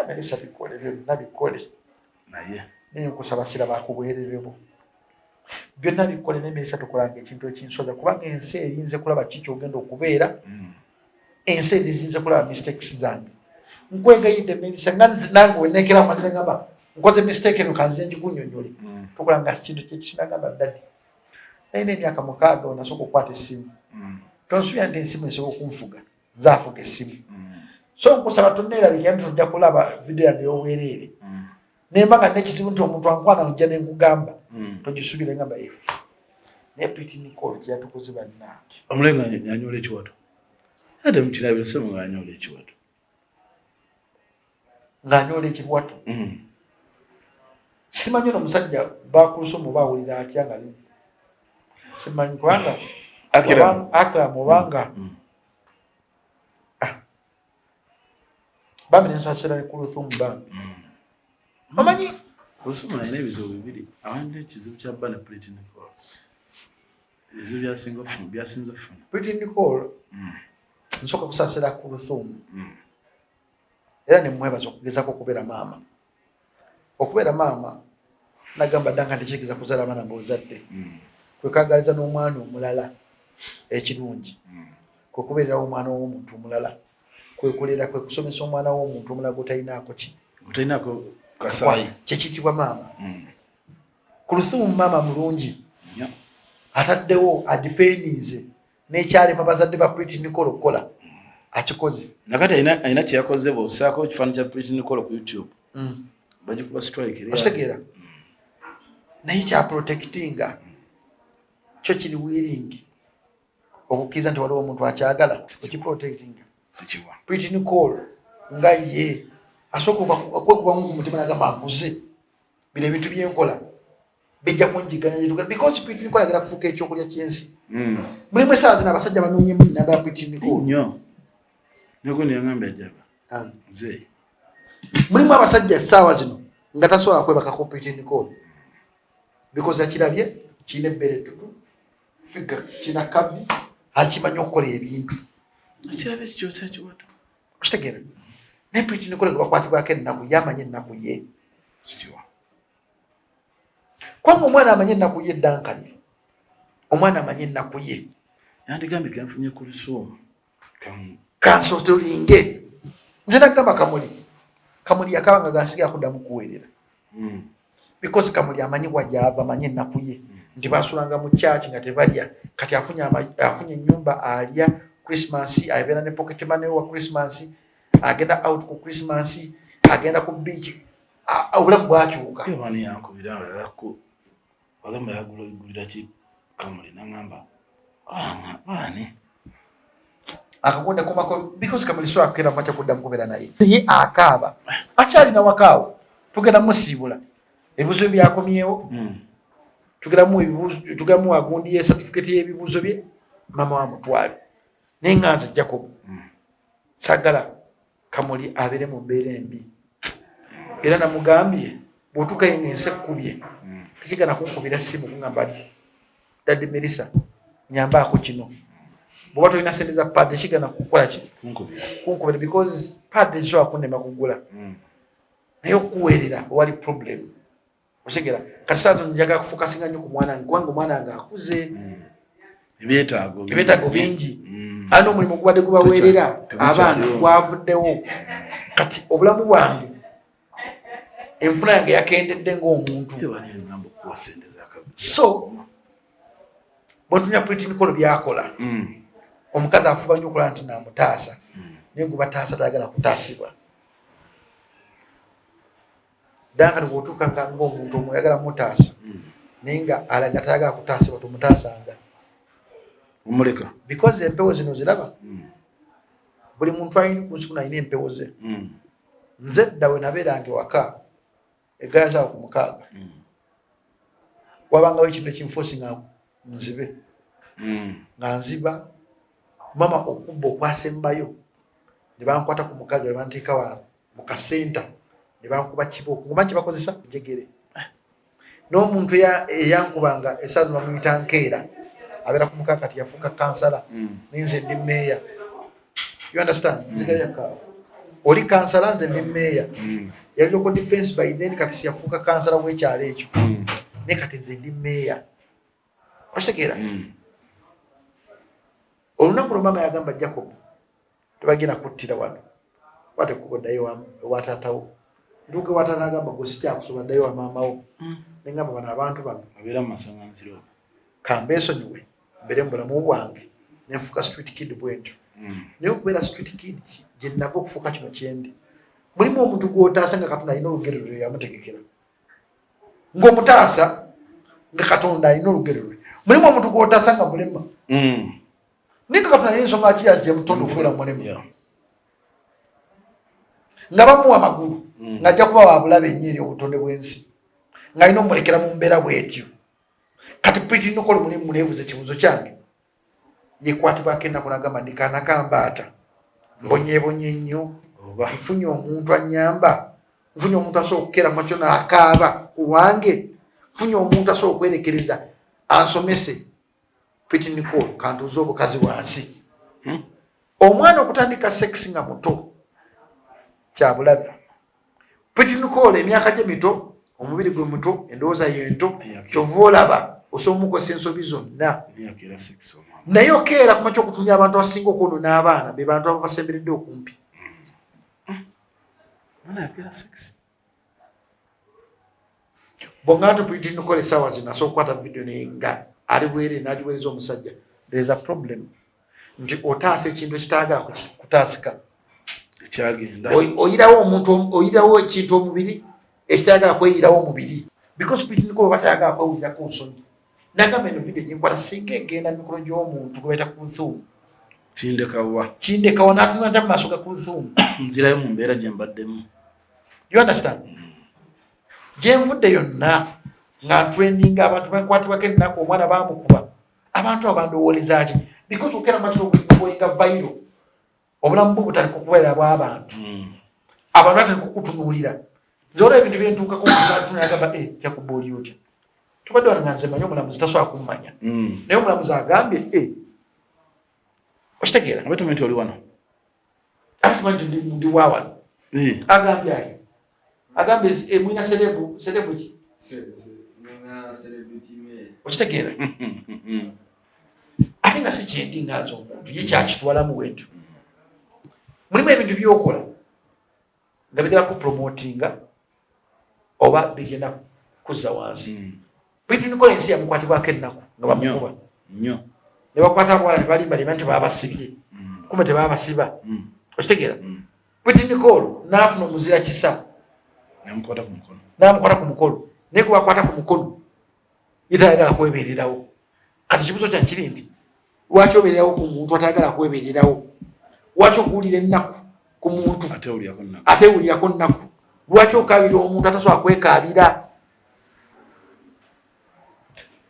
Melissa bikole byonna bikole naye naye nkusaba sirabako bwerere bwo byonna bikole ne Melissa tukolanga ekintu ekinsoza kubanga ensi erinze kulaba kiki ogenda okubeera ensi erinze kulaba mistakes zange nkwegayidde Melissa nange wenekera amatira ngamba nkoze mistake eno kanze njikunyonyole tukolanga kintu kyekinagamba ddadi naye emyaka 6 onasooka okukwata essimu tonsuubira nti ensimu esobola okunfuga nzaafuga essimu so nkusaba tunneerabikira nti tujja kulaba video yange y'obwereere nemba nga nekizibu nti omuntu ankwana ojja nenkugamba togisuubire ngamba ye naye Pretty Nicole kyeyatukoze bannange omulenga yanyola ekiwato ate mukirabiro semu nga yanyola ekiwato ng'anyola ekiwato simanyi ono omusajja bakulusoma baawulira atya nga simanyi kubanga Akram obanga bambi nensasira ne Kuluthum bambi omanyi Kuluthum alina ebizibu bibiri awandi ekizibu kya bba ne Pretty Nicole ebizibu byasinze okufuna Pretty Nicole nsooka kusasira Kuluthum era nemwebaza okugezako okubeera maama nagamba ddanga ntekigeza kuzaala abaana mbozadde kwekagaliza n'omwana omulala ekirungi kwekubeererawo omwana w'omuntu omulala kwekolera kwekusomesa omwana w'omuntu omulala gotalinaako kasaayi kyekiyitibwa maama Kuluthum maama mulungi ataddewo adifeenize n'ekyalema bazadde ba Pretty Nicole okukola akikoze nakati alina kyeyakoze bwosaako ekifaananyi kya Pretty Nicole ku YouTube bagikuba strike okitegeera naye kyaprotectinga kyo kiri wiringi okukkiriza nti waliwo omuntu akyagala okiprotectinga Pretty Nicole nga ye asooka okwekubamu ku mutima nagamba nkuze bino ebintu byenkola bijja kunjiganya because Pretty Nicole agenda kufuuka ekyokulya ky'ensi mulimu esaawa zino abasajja banoonyemu namba ya Pretty Nicole nnyo negundi yangambye ajaba nze mulimu abasajja essaawa zino nga tasobola kwebakako Pretty Nicole because akirabye kirina ebbere ettutu figa kirina kavi akimanyi okukola ebintu akirabye kikyotsa ekiwato okitegeera naye Pretty Nicole gwe bakwatibwako ennaku ye amanyi ennaku ye kubanga omwana amanyi ennaku ye Dankani omwana amanyi ennaku ye yandigambye kenfunye ku Lusoma kansotolinge nze nagamba Kamuli yakabanga gansiga akuddamu kuweerera because Kamuli amanyi wajava amanyi ennaku ye nti basulanga mu church nga tebalya kati afunye ennyumba alya Christmas abeera ne pocket money wa Christmas agenda out ku Christmas agenda ku beach obulamu bwakyuka yabani yankubira alako bagamba yagulira ki Kamuli nangamba bani akagonda komako because Kamuli so akera macha kuddamu kubeera naye ye akaaba akyali na wakaawo tugenda musiibula ebibuzo byakomyewo tugamu agundi ye certificate y'ebibuzo bye mama wa mutwale nenganza Djjacob sagala Kamuli abere mu mbeera embi era namugambye bwotuka yenga ensi ekkubye tekigana kunkubira simu kungamba Daddy Melissa nyambaako kino bwoba tolina sente za pad tekigana kukola ki kunkubira because pad ezisobola kunnema kugula naye okuweerera wali problem otegera kati saazo njaga kufokasinga nnyo ku mwana wange kubanga omwana wange akuze ebyetaago bingi alina omulimu gubadde gubaweerera abaana gwavuddewo kati obulamu bwange enfuna yange yakendedde ng'omuntu so bwentunya Pretty Nicole byakola omukazi afuba nnyo okulaba nti namutaasa naye gubataasa tayagala kutaasibwa Dankani bw'otuuka ng'omuntu omuyagala mutaasa naye nga alaga tayagala kutaasibwa tomutaasanga omuleka because empewo zino ziraba buli muntu alina ku nsi kuno alina empewo ze nze dda we nabeeranga ewaka eggaya zaawo ku 6 wabangawo ekintu ekinfuusi nga nzibe nga nziba mama okubba okwasembayo ne bankwata ku mukazi ne banteeka wa mu kasenta ne bankuba kibooko ngoma kye bakozesa jegere n'omuntu eyankubanga esaazi bamuyita nkeera abeera ku mukazi kati yafuuka kansala ninze ndi meeya you understand nzigalyakaawo oli kansala nze ndi meeya yali local defense by then kati siyafuuka kansala w'ekyalo ekyo naye kati nze ndi meeya okitegeera olunaku lwo maama yagamba Jacob tebagenda kuttira wano watekuba ddayo ewataatawo ntuuka ewataata nagamba gwe sikyakusobola ddayo wa maamawo nengamba bano abantu bano abeera mu masaŋŋanziro kambeesonyiwe mbeere mu bulamu bwange nenfuuka street kid bwentyo naye okubeera street kid gye nava okufuuka kino kyendi mulimu omuntu gw'otaasa nga Katonda alina olugero lwe yamutegekera ng'omutaasa nga Katonda alina olugero lwe mulimu omuntu gw'otaasa nga mulema naye Katonda alina ensonga ki gye mutonda okubeera mulema nga bamuwa amagulu ng'ajja kuba wabulabe ennyo eri obutonde bw'ensi ng'alina omulekera mu mbeera bw'etyo kati Piti Nokolo mulimu muneebuza ekibuuzo kyange yekwatibwako ennaku n'agamba ndi kaana kambaata mbonyeebonye nnyo nfunye omuntu annyamba nfunye omuntu asobola okukeera mu makyo n'akaaba ku wange nfunye omuntu asobola okwerekereza ansomese Piti Nokolo kantuuze obukazi wansi omwana okutandika sekisi nga muto kyabulabe Piti Nokolo emyaka gye mito omubiri gwe muto endowooza yento kyova olaba osobola omukozesa ensobi zonna naye okeera ku makya okutumya abantu abasinga okwonoona abaana be bantu ababasemberedde okumpi bwongana Piti Nokolo essaawa zino asobola okukwata vidiyo naye nga ali bwere n'agiweereza omusajja there is a problem nti otaasa ekintu ekitaagala kutaasika oyirawo omuntu oyirawo ekintu omubiri ekitayagala kweyirawo omubiri because Piti Nokolo batayagala kwewulira ku nsonyi nagamba eno vidiyo gyenkwata singa egenda mikolo gy'omuntu gwe bayita Kulthum kindekawa n'atunula dda mu maaso ga Kulthum nzirayo mu mbeera gye mbaddemu you understand gyenvudde yonna nga ntrendinga abantu bakwatibwako ennaku omwana bamukuba abantu abandowooleza ki because okera makiro okuboyinga vairo obulamu bwo butandika okubeera bw'abantu abantu batandika okukutunuulira nzora ebintu byentuukako nagamba Jacob oli otya tubadde wano nga nze manyi omulamuzi tasobola kummanya naye omulamuzi agambye okitegeera abetumanyi nti oli wano atimanyi ndi wa wano agambye ayo agambye mwina serebu ki okitegeera ate nga si kyendi nga nze omuntu ye kyakitwalamu bwentyo mulimu ebintu byokola nga bigenda kupromotinga oba bigenda kuzza wansi Piti Nokolo ensi yamukwatibwako ennaku nga bamukuba nnyo ne bakwata abawala ne balimbalima nti baabasibye kumbe tebaabasiba okitegeera Piti Nokolo n'afuna omuzira kisa n'amukwata ku mukono naye kubakwata ku mukono ye tayagala kwebeererawo kati kibuzo kyange kiri nti lwaki obeererawo ku muntu atayagala kwebeererawo lwaki okuwulira ennaku ku muntu atewulirako nnaku lwaki okaabira omuntu atasobola kwekaabira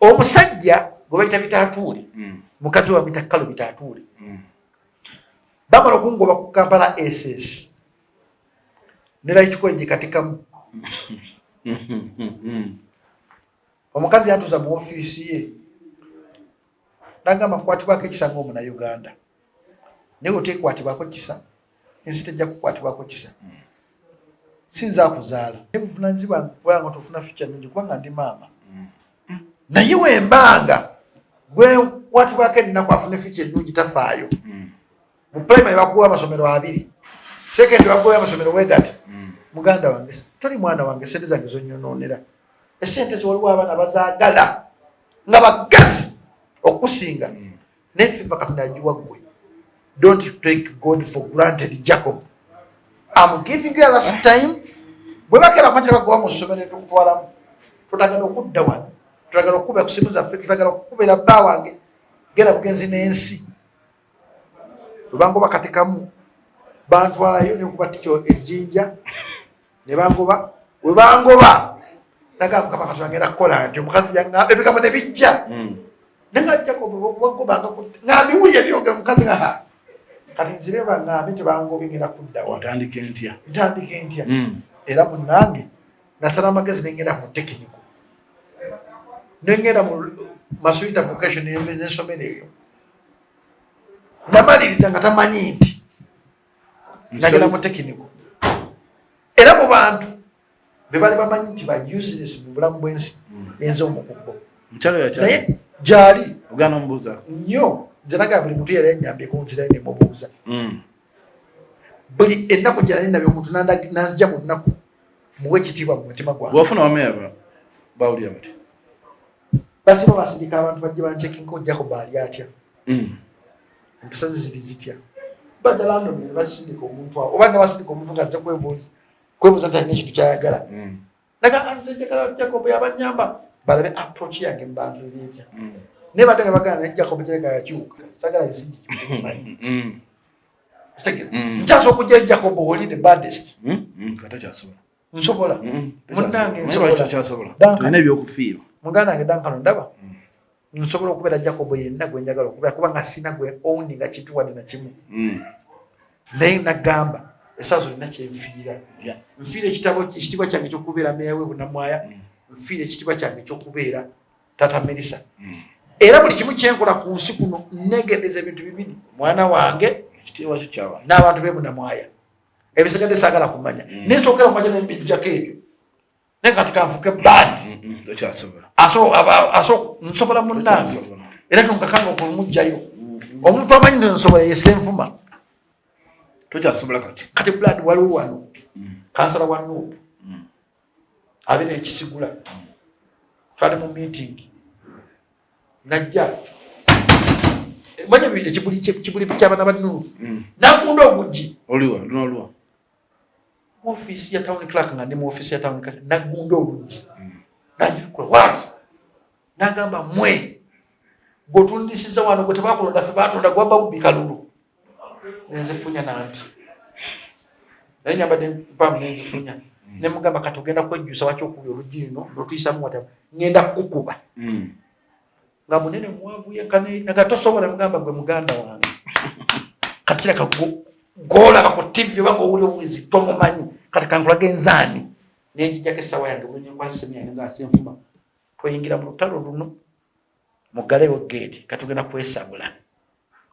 omusajja gwe bayita Bitaatuule mukazi wa Mitakalo Bitaatuule bamala okungoba ku Kampala SS ne Raikikoyi gye katikamu omukazi yantuuza mu ofiisi ye nagamba kukwatibwako ekisa ng'Omunnayuganda naye oteekwatibwako kisa ensi tejja kukwatibwako kisa sinza akuzaala muvunanyizibwa kubanga tofuna future nnungi kubanga ndi maama naye wembanga gwekwatibwako ennaku afune future ennungi tafaayo mu primary bakuwa amasomero 2 secondary bakuwa amasomero wegati muganda wange toli mwana wange sente zange zonyonoonera esente zoliwo abaana bazaagala nga bagazi okusinga nefiva Katonda yagiwa ggwe. Don't take God for granted, Jacob. I'm giving you a last time. Bwe bakera amatira bagwa mu ssomero tukutwalamu tutagala okudda wano tutagala okuba kusimu zaffe tutagala okukubera bba wange genda bugenzi n'ensi lubangoba katikamu bantwalayo ne kuba tikyo ejjinja ne bangoba we bangoba nagamba Katonda ngenda kukola nti omukazi yanga ebikamo ne bijja nenga Djjacob wagobanga ng'abiwulya byogera mukazi nga kati nzireba ng'abe tebangobe ngenda kudda wa ntandike ntya era munnange nasala amagezi nengenda mu tekiniko nengenda mu Masuita vocation n'ensomero eyo namaliriza nga tamanyi nti nagenda mu tekiniko era mu bantu be bali bamanyi nti ba useless mu bulamu bw'ensi enze omukubbo naye gyali ogana omubuuza nnyo nze nagaa buli muntu yali enyambye ku nzira ne mubuuza buli ennaku gyali nabyo omuntu nazija mu nnaku muwe ekitiibwa mu mutima gwange wafuna wameya bawulira bati basiba basindika abantu bajje bancekinko Djjacob ali atya empisa ziri zitya bajja London ne basindika omuntu awo oba ne basindika omuntu ng'azze kwebuuza nti alina ekintu kyayagala naga nze njagala Djjacob yabanyamba balabe approach yange mu bantu ebyetya naye badde nga bagana ne Djjacob kireka yakyuka sagala esigi nkyasa okujja Djjacob oli the baddest nsobola munnange tulina ebyokufiirwa muganda wange dankano ndaba nsobola okubeera Djjacob yenna gwe njagala okubeera kubanga sina gwe owni nga kintu wadde na kimu naye nagamba esaawa zonna kyenfiira nfiira ekitiibwa kyange ekyokubeera meya we Bunamwaya nfiira ekitiibwa kyange ekyokubeera Tata Melissa era buli kimu kyenkola ku nsi kuno negendeza ebintu bibiri mwana wange n'abantu be Bunamwaya ebisigadde saagala kumanya nensookera kumanya nembijjako ebyo naye kati kanfuke bandi nsobola munnange era tonkakanga okumugjayo omuntu amanyi nti nsobola yesenfuma tokyasobola kati blood waliwo wano kansala wa Nuupu abeera ekisigula twali mu meeting najja manya ekibuli ky'abaana ba Nuupu nagunda oguggi oliwa mu ofiisi ya town clerk nga ndi mu ofiisi ya town clerk nagunda oluggi nagikula wati nagamba mwe gotundisiza wano gwe tebakulonda ffe batonda gwabba bubbi kalulu nenzifunya nanti naye nyambadde mpamu nenzifunya nemugamba kati ogenda kwejjusa wakyokubya oluggi lino lotuyisamu wata ngenda kukuba nga munene mwavu yenkane naga tosobola mugamba gwe muganda wange kati kireka golaba ku TV oba ng'owulya obuwizi tomumanyi kati kankulaga enzaani nenjijjako essaawa yange bulunyenkwasisemu yange nga asenfuma tweyingira mu lutalo luno mugalewo geeti kati tugenda kwesabula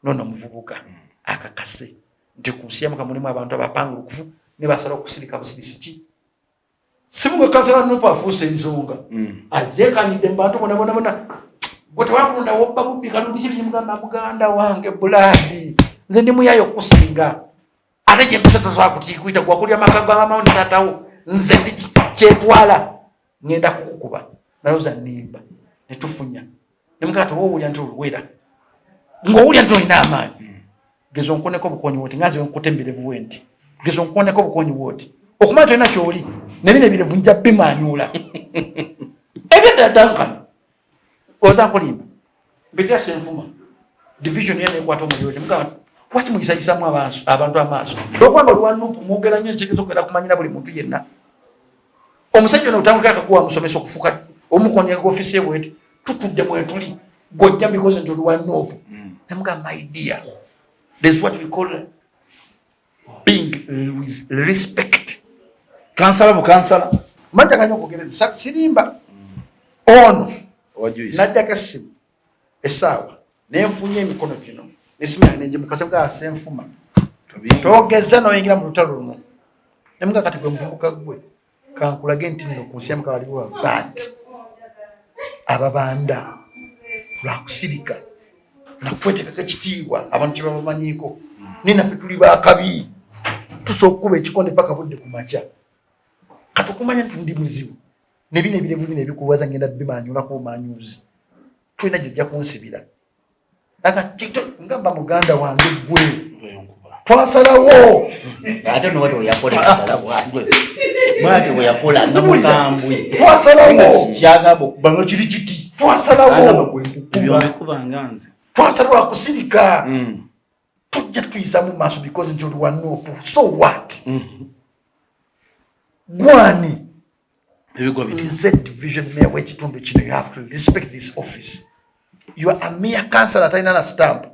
nono omuvubuka akakase nti ku nsi yamuka mulimu abantu abapangulukufu ne basala okusirika busirisi ki simu gwe kansala Nuupu afuusa ensonga ajekanidde mu bantu bonabona gwe tewakulonda wobba bubbi kalulu kiri mugamba muganda wange bulaadi nze ndi muyayo okusinga ate gye mpisa tazakutiikuita gwakulya maka ga mama ndi taatawo nze ndi kyetwala ngenda kukukuba naloza nnimba ne tufunya ne muganda woowulya nti oluwera ng'owulya nti olina amaanyi gezo nkoneko bukonyi woti ngaze nkutemberevu wenti gezo nkoneko bukonyi woti okumanya tolina kyoli nebino ebirevu nja bimanyula ebyedda Duncan oza nkulimba mbitya senfuma division yene ekwata omuliro mugamba waki muyisayisamu abantu amaaso okubanga oli wa Nuupu mwogera nnyo ntegeeza okugenda kumanyira buli muntu yenna omusajja ono otambulika akakuwa musomesa okufuka omukonya ofiisi ye bweti tutudde mwetuli gojja because nti oli wa Nuupu nemugamba my dear there's what we call being with respect kansala bukansala manjaganya okwogera sirimba ono najjako essimu essaawa nenfunya emikono gino nesimu yange nenjimukasa bwa senfuma togeza noyingira mu lutalo luno nemuga kati gwe muvubuka gwe kankulage nti nno ku nsi yamuka waliwo abandi ababanda lwakusirika nakwetekako ekitiibwa abantu kye babamanyiiko ninaffe tuli bakabi tusobola okukuba ekikonde paka budde ku makya kati okumanya nti ndi muzibu nebino ebirevu bino ebikuwaza ngenda bimanyulako omanyuzi tulina gyojja kunsibira ngamba muganda wange gwe twasalawo ate nowati oyakola namukambwe twasalawo kyagamba okubanga kiri kiti twasalawo ebyomekubanga nze twasalawo akusirika tujja tuyisa mu maaso because nti oli wa Nuupu so what gwani ebigwa biti nze division mayor w'ekitundu kino you have to respect this office you are a mere cancer atalina na stamp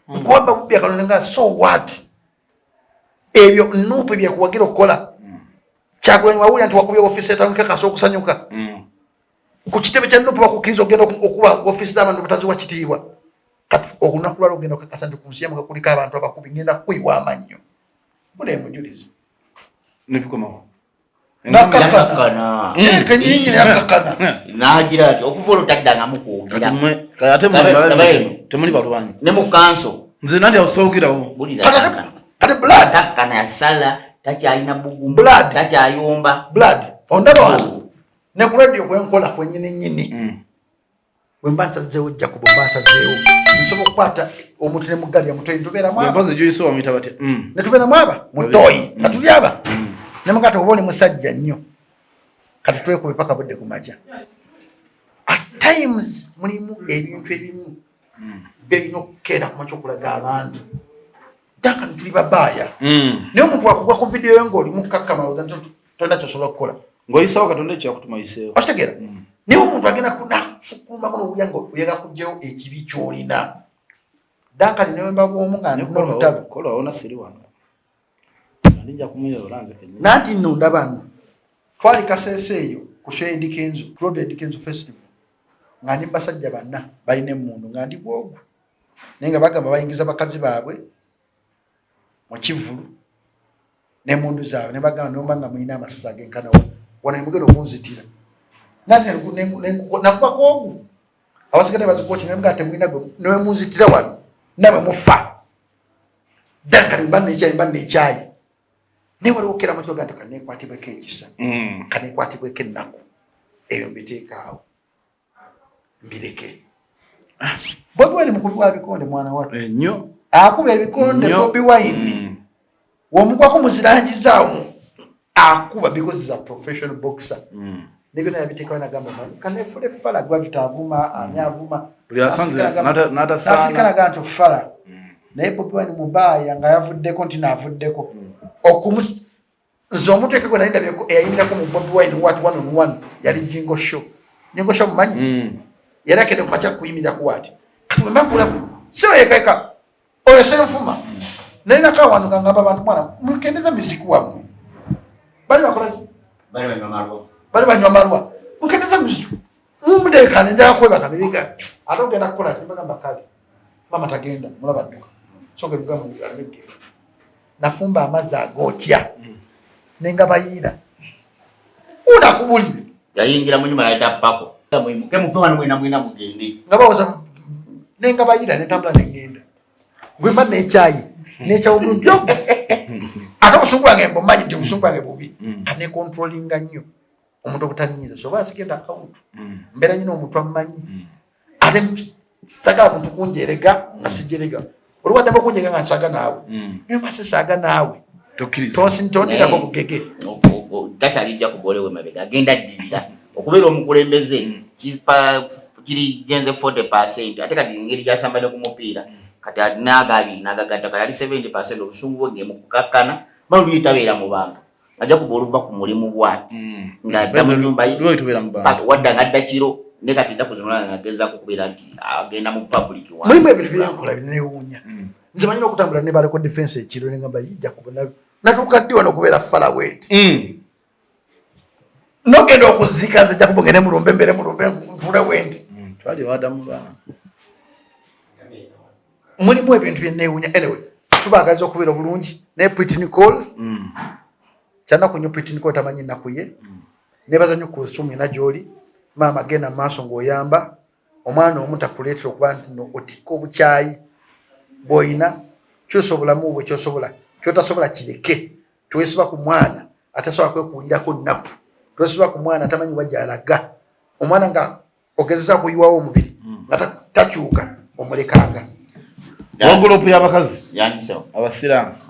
nkwamba bubya kalonga so what ebyo nupe bya kuwagira okola Kyagulanyi wawulira nti wakubye office etandika kaso okusanyuka ku kitebe kya nupe bakukiriza ogenda okuba office z'abantu bataziwa kitiibwa kati okunaku lwali ogenda okakasa nti ku nsi yamu kakuliko abantu abakubi ngenda kuyiwa amannyo mune mujulizi nebikomawo nakakana kenyinyi yakakana nagira ati okuva olutaddanga mukugira ate temuli balwanyi ne mu kanso nze nandi awusoogerawo ate blood takana yasala takyalina bugumu Blood. takyayomba blood ondaba wano ne ku radio kwenkola kwenyini wemba nsazeewo Djjacob mba nsazeewo nsobola okukwata omuntu ne mugali ya mutoyi ntubeera mwaba mbazi joyiso wamuyita batya ne tubeera mwaba mutoyi katuli aba ne mugata oba oli musajja nnyo kati twekube paka budde ku makya at times mulimu ebintu ebimu birina okukeera ku makya okulaga abantu daka ntuli babaaya naye omuntu wakugwa ku vidiyo yo ng'oli mukakkama tolina kyosobola okukola ng'oyisawo katonda ekyo yakutuma yiseewo okitegeera naye omuntu agenda kunasukumako n'obulya ng'oyagala kuggyawo ekibi ky'olina daka ninewemba bwomu nga nolutalo kolawo nasiri wano ninja kumuyora nze kennyini nanti nno ndabano twali Kasese eyo ku Claude Eddy Kenzo Festival nga ndi basajja banna balina emmundu nga ndi bwogu naye nga bagamba bayingiza bakazi baabwe mu kivulu n'emmundu zaabwe ne bagamba nomba nga mulina amasasi agenkana wana mugenda okunzitira nanti nakuba koogu abasigadde bazikoki naye mugamba temulina gwe newe munzitira wano nawe mufa daka mba nekyayi naye waliwo okera amatiro ganti kaneekwatibweko ekisa kaneekwatibweko ennaku eyo mbiteekaawo mbireke Bobi Wine mukulu wa bikonde mwana wato ennyo akuba ebikonde Bobi Wine womugwako muzirangizaawo akuba because is a professional boxer nebyo naye abiteekawo nagamba kanefule fala gravity avuma ani avuma buli asanze nasikanaga nti fala naye Bobi Wine mubaaya nga yavuddeko nti naavuddeko nze omuntu ekegwe nali ndabyeko eyayimirako mu Bobi Wine wat 1-on-1 yali Jingo Show mumanyi yali akedde ku makya kuyimirako wati kati wembakulaku siyo yekaeka oyo senfuma nalinako awantu nga ngamba abantu mwana mukendeza muziki wammwe bali bakolaki bali banywa malwa mukendeza muziki mumudekane njala kwebaka nebiga ate ogenda kukola kimbagamba kale mama tagenda mulaba dduka soka ebigambo alimedde nafumba amazzi agokya nenga bayiira unakubulire yayingira mu nyuma yayita pako muyimuke mufe wano mwina mugende nga bawoza nenga bayiira netambula negenda gwemba nekyayi nekyawo bulungi ate obusungu bwange mbumanyi nti obusungu bwange bubi kanekontrolinga nnyo omuntu obutanyiiza soba asigenda akawutu mbeera nyina omuntu amumanyi ate sagala muntu kunjerega nga sijerega oliwaddemu okunjega nga nsaga naawe naye mbasisaaga naawe tondirako bugege takyali Djjacob mabega agenda ddirira okubeera omukulembeze kirigenze 40% ate kati ngeri gyasambale ku mupiira kati alinaga abiri nagagatta kati ali 70% obusungu bwe ngemukukakkana maluli tabeera mu bantu Djjacob oluva ku mulimu bwati ng'adda mu nnyumba wadda ng'adda kiro ne kati dda kuzimula ng'agezaako kubeera nti agenda mu public mulimu ebintu byenkola binewuunya nze manyina okutambula ne baleko defense ekiro ne ngamba Djjacob natuuka ddi wano okubeera falawet nogenda okuzika nze Djjacob ngene mulumbe mbere mulumbe ntule wendi twali wadamu bana mulimu ebintu byenewuunya anyway tubagaza okubeera obulungi naye Pretty Nicole kyana kunyo Pretty Nicole tamanyi nnaku ye nebaza nnyo ku sumu ena gy'oli maama genda mu maaso ng'oyamba omwana omu takuleetera okuba nti no otikka obukyayi bw'oyina kyosobolamu bwe kyosobola kyotasobola kireke twesiba ku mwana atasobola kwekuulirako nnaku twesiba ku mwana atamanyi wajja alaga omwana nga ogezeza kuyiwawo omubiri nga takyuka omulekanga wagulupu y'abakazi yandisewo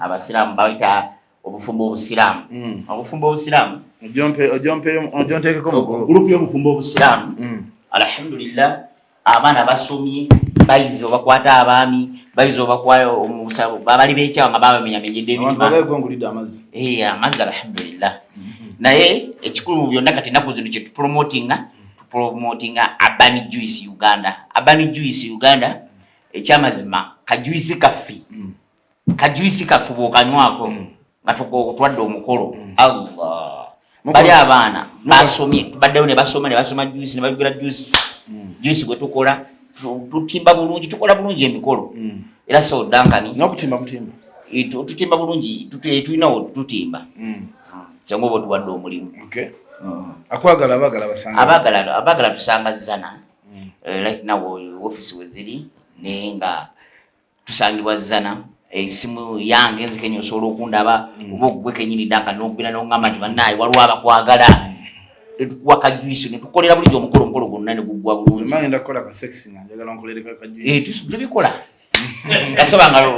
abasiraamu bayita obufumbo obusiraamu obufumbo obusiraamu ojonteekeko mu gulupu y'obufumbo obusiraamu alhamdulillah abaana basomye bayize obakwata abaami bayize obakwata omusabo babali bekyawa nga babamenyamenyedde ebintu amazzi amazzi alhamdulillah naye ekikulu mu byonna kati ennaku zino kye tupromotinga promoting Abani Juice Uganda. Abani Juice Uganda, ekyamazima kajuice kaffi. Kajuice kaffu bokanywako. Ngatuko kutwadde omukolo. Allah. Bali abaana basomye baddeyo ne basoma juice ne babigula juice. Juice gwe tukola tutimba bulungi tukola bulungi emikolo. Era so dankani n'okutimba tutimba bulungi tulinawo tutimba. Kyangu bo tuwadde omulimu. Okay. Akwagala basanga. Abagala tusangazana. Right now office weziri nenga tusangibwa zana esimu yange nzikenya osolo okundaba obogwe kenyini danka n'okubira n'ongamba nti bannaye waliwo abakwagala tukuwa kajuice ne tukolera bulijjo omukolo gonna ne gugwa bulungi. Mmanyi ndakola ka sexy nga njagala nkolereka kajuice. Tubikola. Kasabanga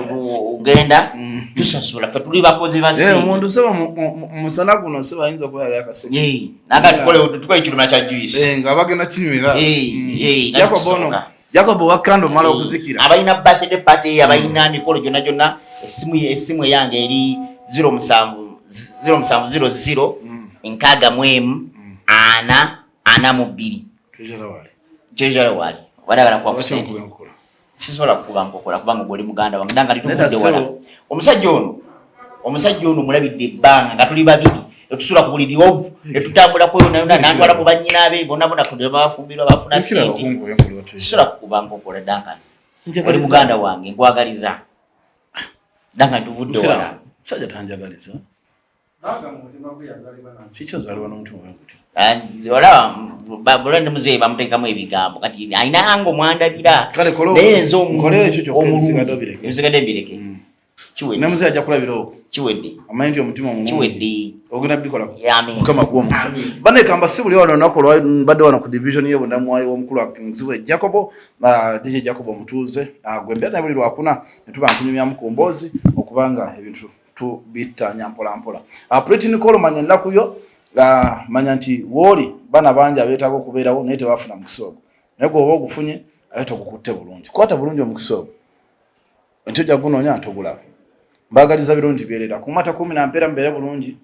ugenda tusasula fe tuli bakozi basi. Omuntu seba musana guno seba ayinza okuba yali akasexy. Nanga tukole ekiruma kya juice. Nga bagenda kinywera. Djjacob wakando mala okuzikira. Abalina birthday party, abalina mikolo jonna esimu yange eri 0700 nkaaga mwemu ana mubiri. Treasure wali. Wala kwa kusente. Sisobola kuba nkokola kubanga goli muganda wange ndanga lituvudde wala. Omusajja ono mulabidde banga nga tuli babiri. Etusula ku buli biwobu etutambula ko yona nantwala ku banyina be bonna kudde bafumbirwa bafuna sente. Sisobola kuba nkokola dankani. Oli muganda wange nkwagaliza. Dankani tuvudde wala. Sajja tanjagaliza. Chicho zaliwa n'omuntu wange. Wala babula ne muzeyi bamutekamu ebigambo kati ayina ango mwandabira. Nenzo omukolere ekyo kyokka ebisigade mbireke. Chiwedde. Ne muzeyi ajja kulabira Chiwedde. Amanyi nti omutima omulungi. Chiwedde. Ogenda bikola. Amen. Mukama kuwa mukisa. Bane kamba sibuli wano nakolwa badde wano ku division yebo ndamwayo omukulu akinziwe Djjacob Djjacob Omutuuze gwembya na buli lwakuna netuba nkunyumya mukombozi okubanga ebintu tubita nyampola mpola. Pretty Nicole manya nakuyo manya nti woli bana banja abetako kubeerawo naye tebafuna mukisogo. Naye gwe oba ogufunye ayita okukutte bulungi. Kwata bulungi omukisogo. Ntujja gunoonya atogulako. Mbagaliza birungi byerera. Kumata 10 na mpera mbere bulungi.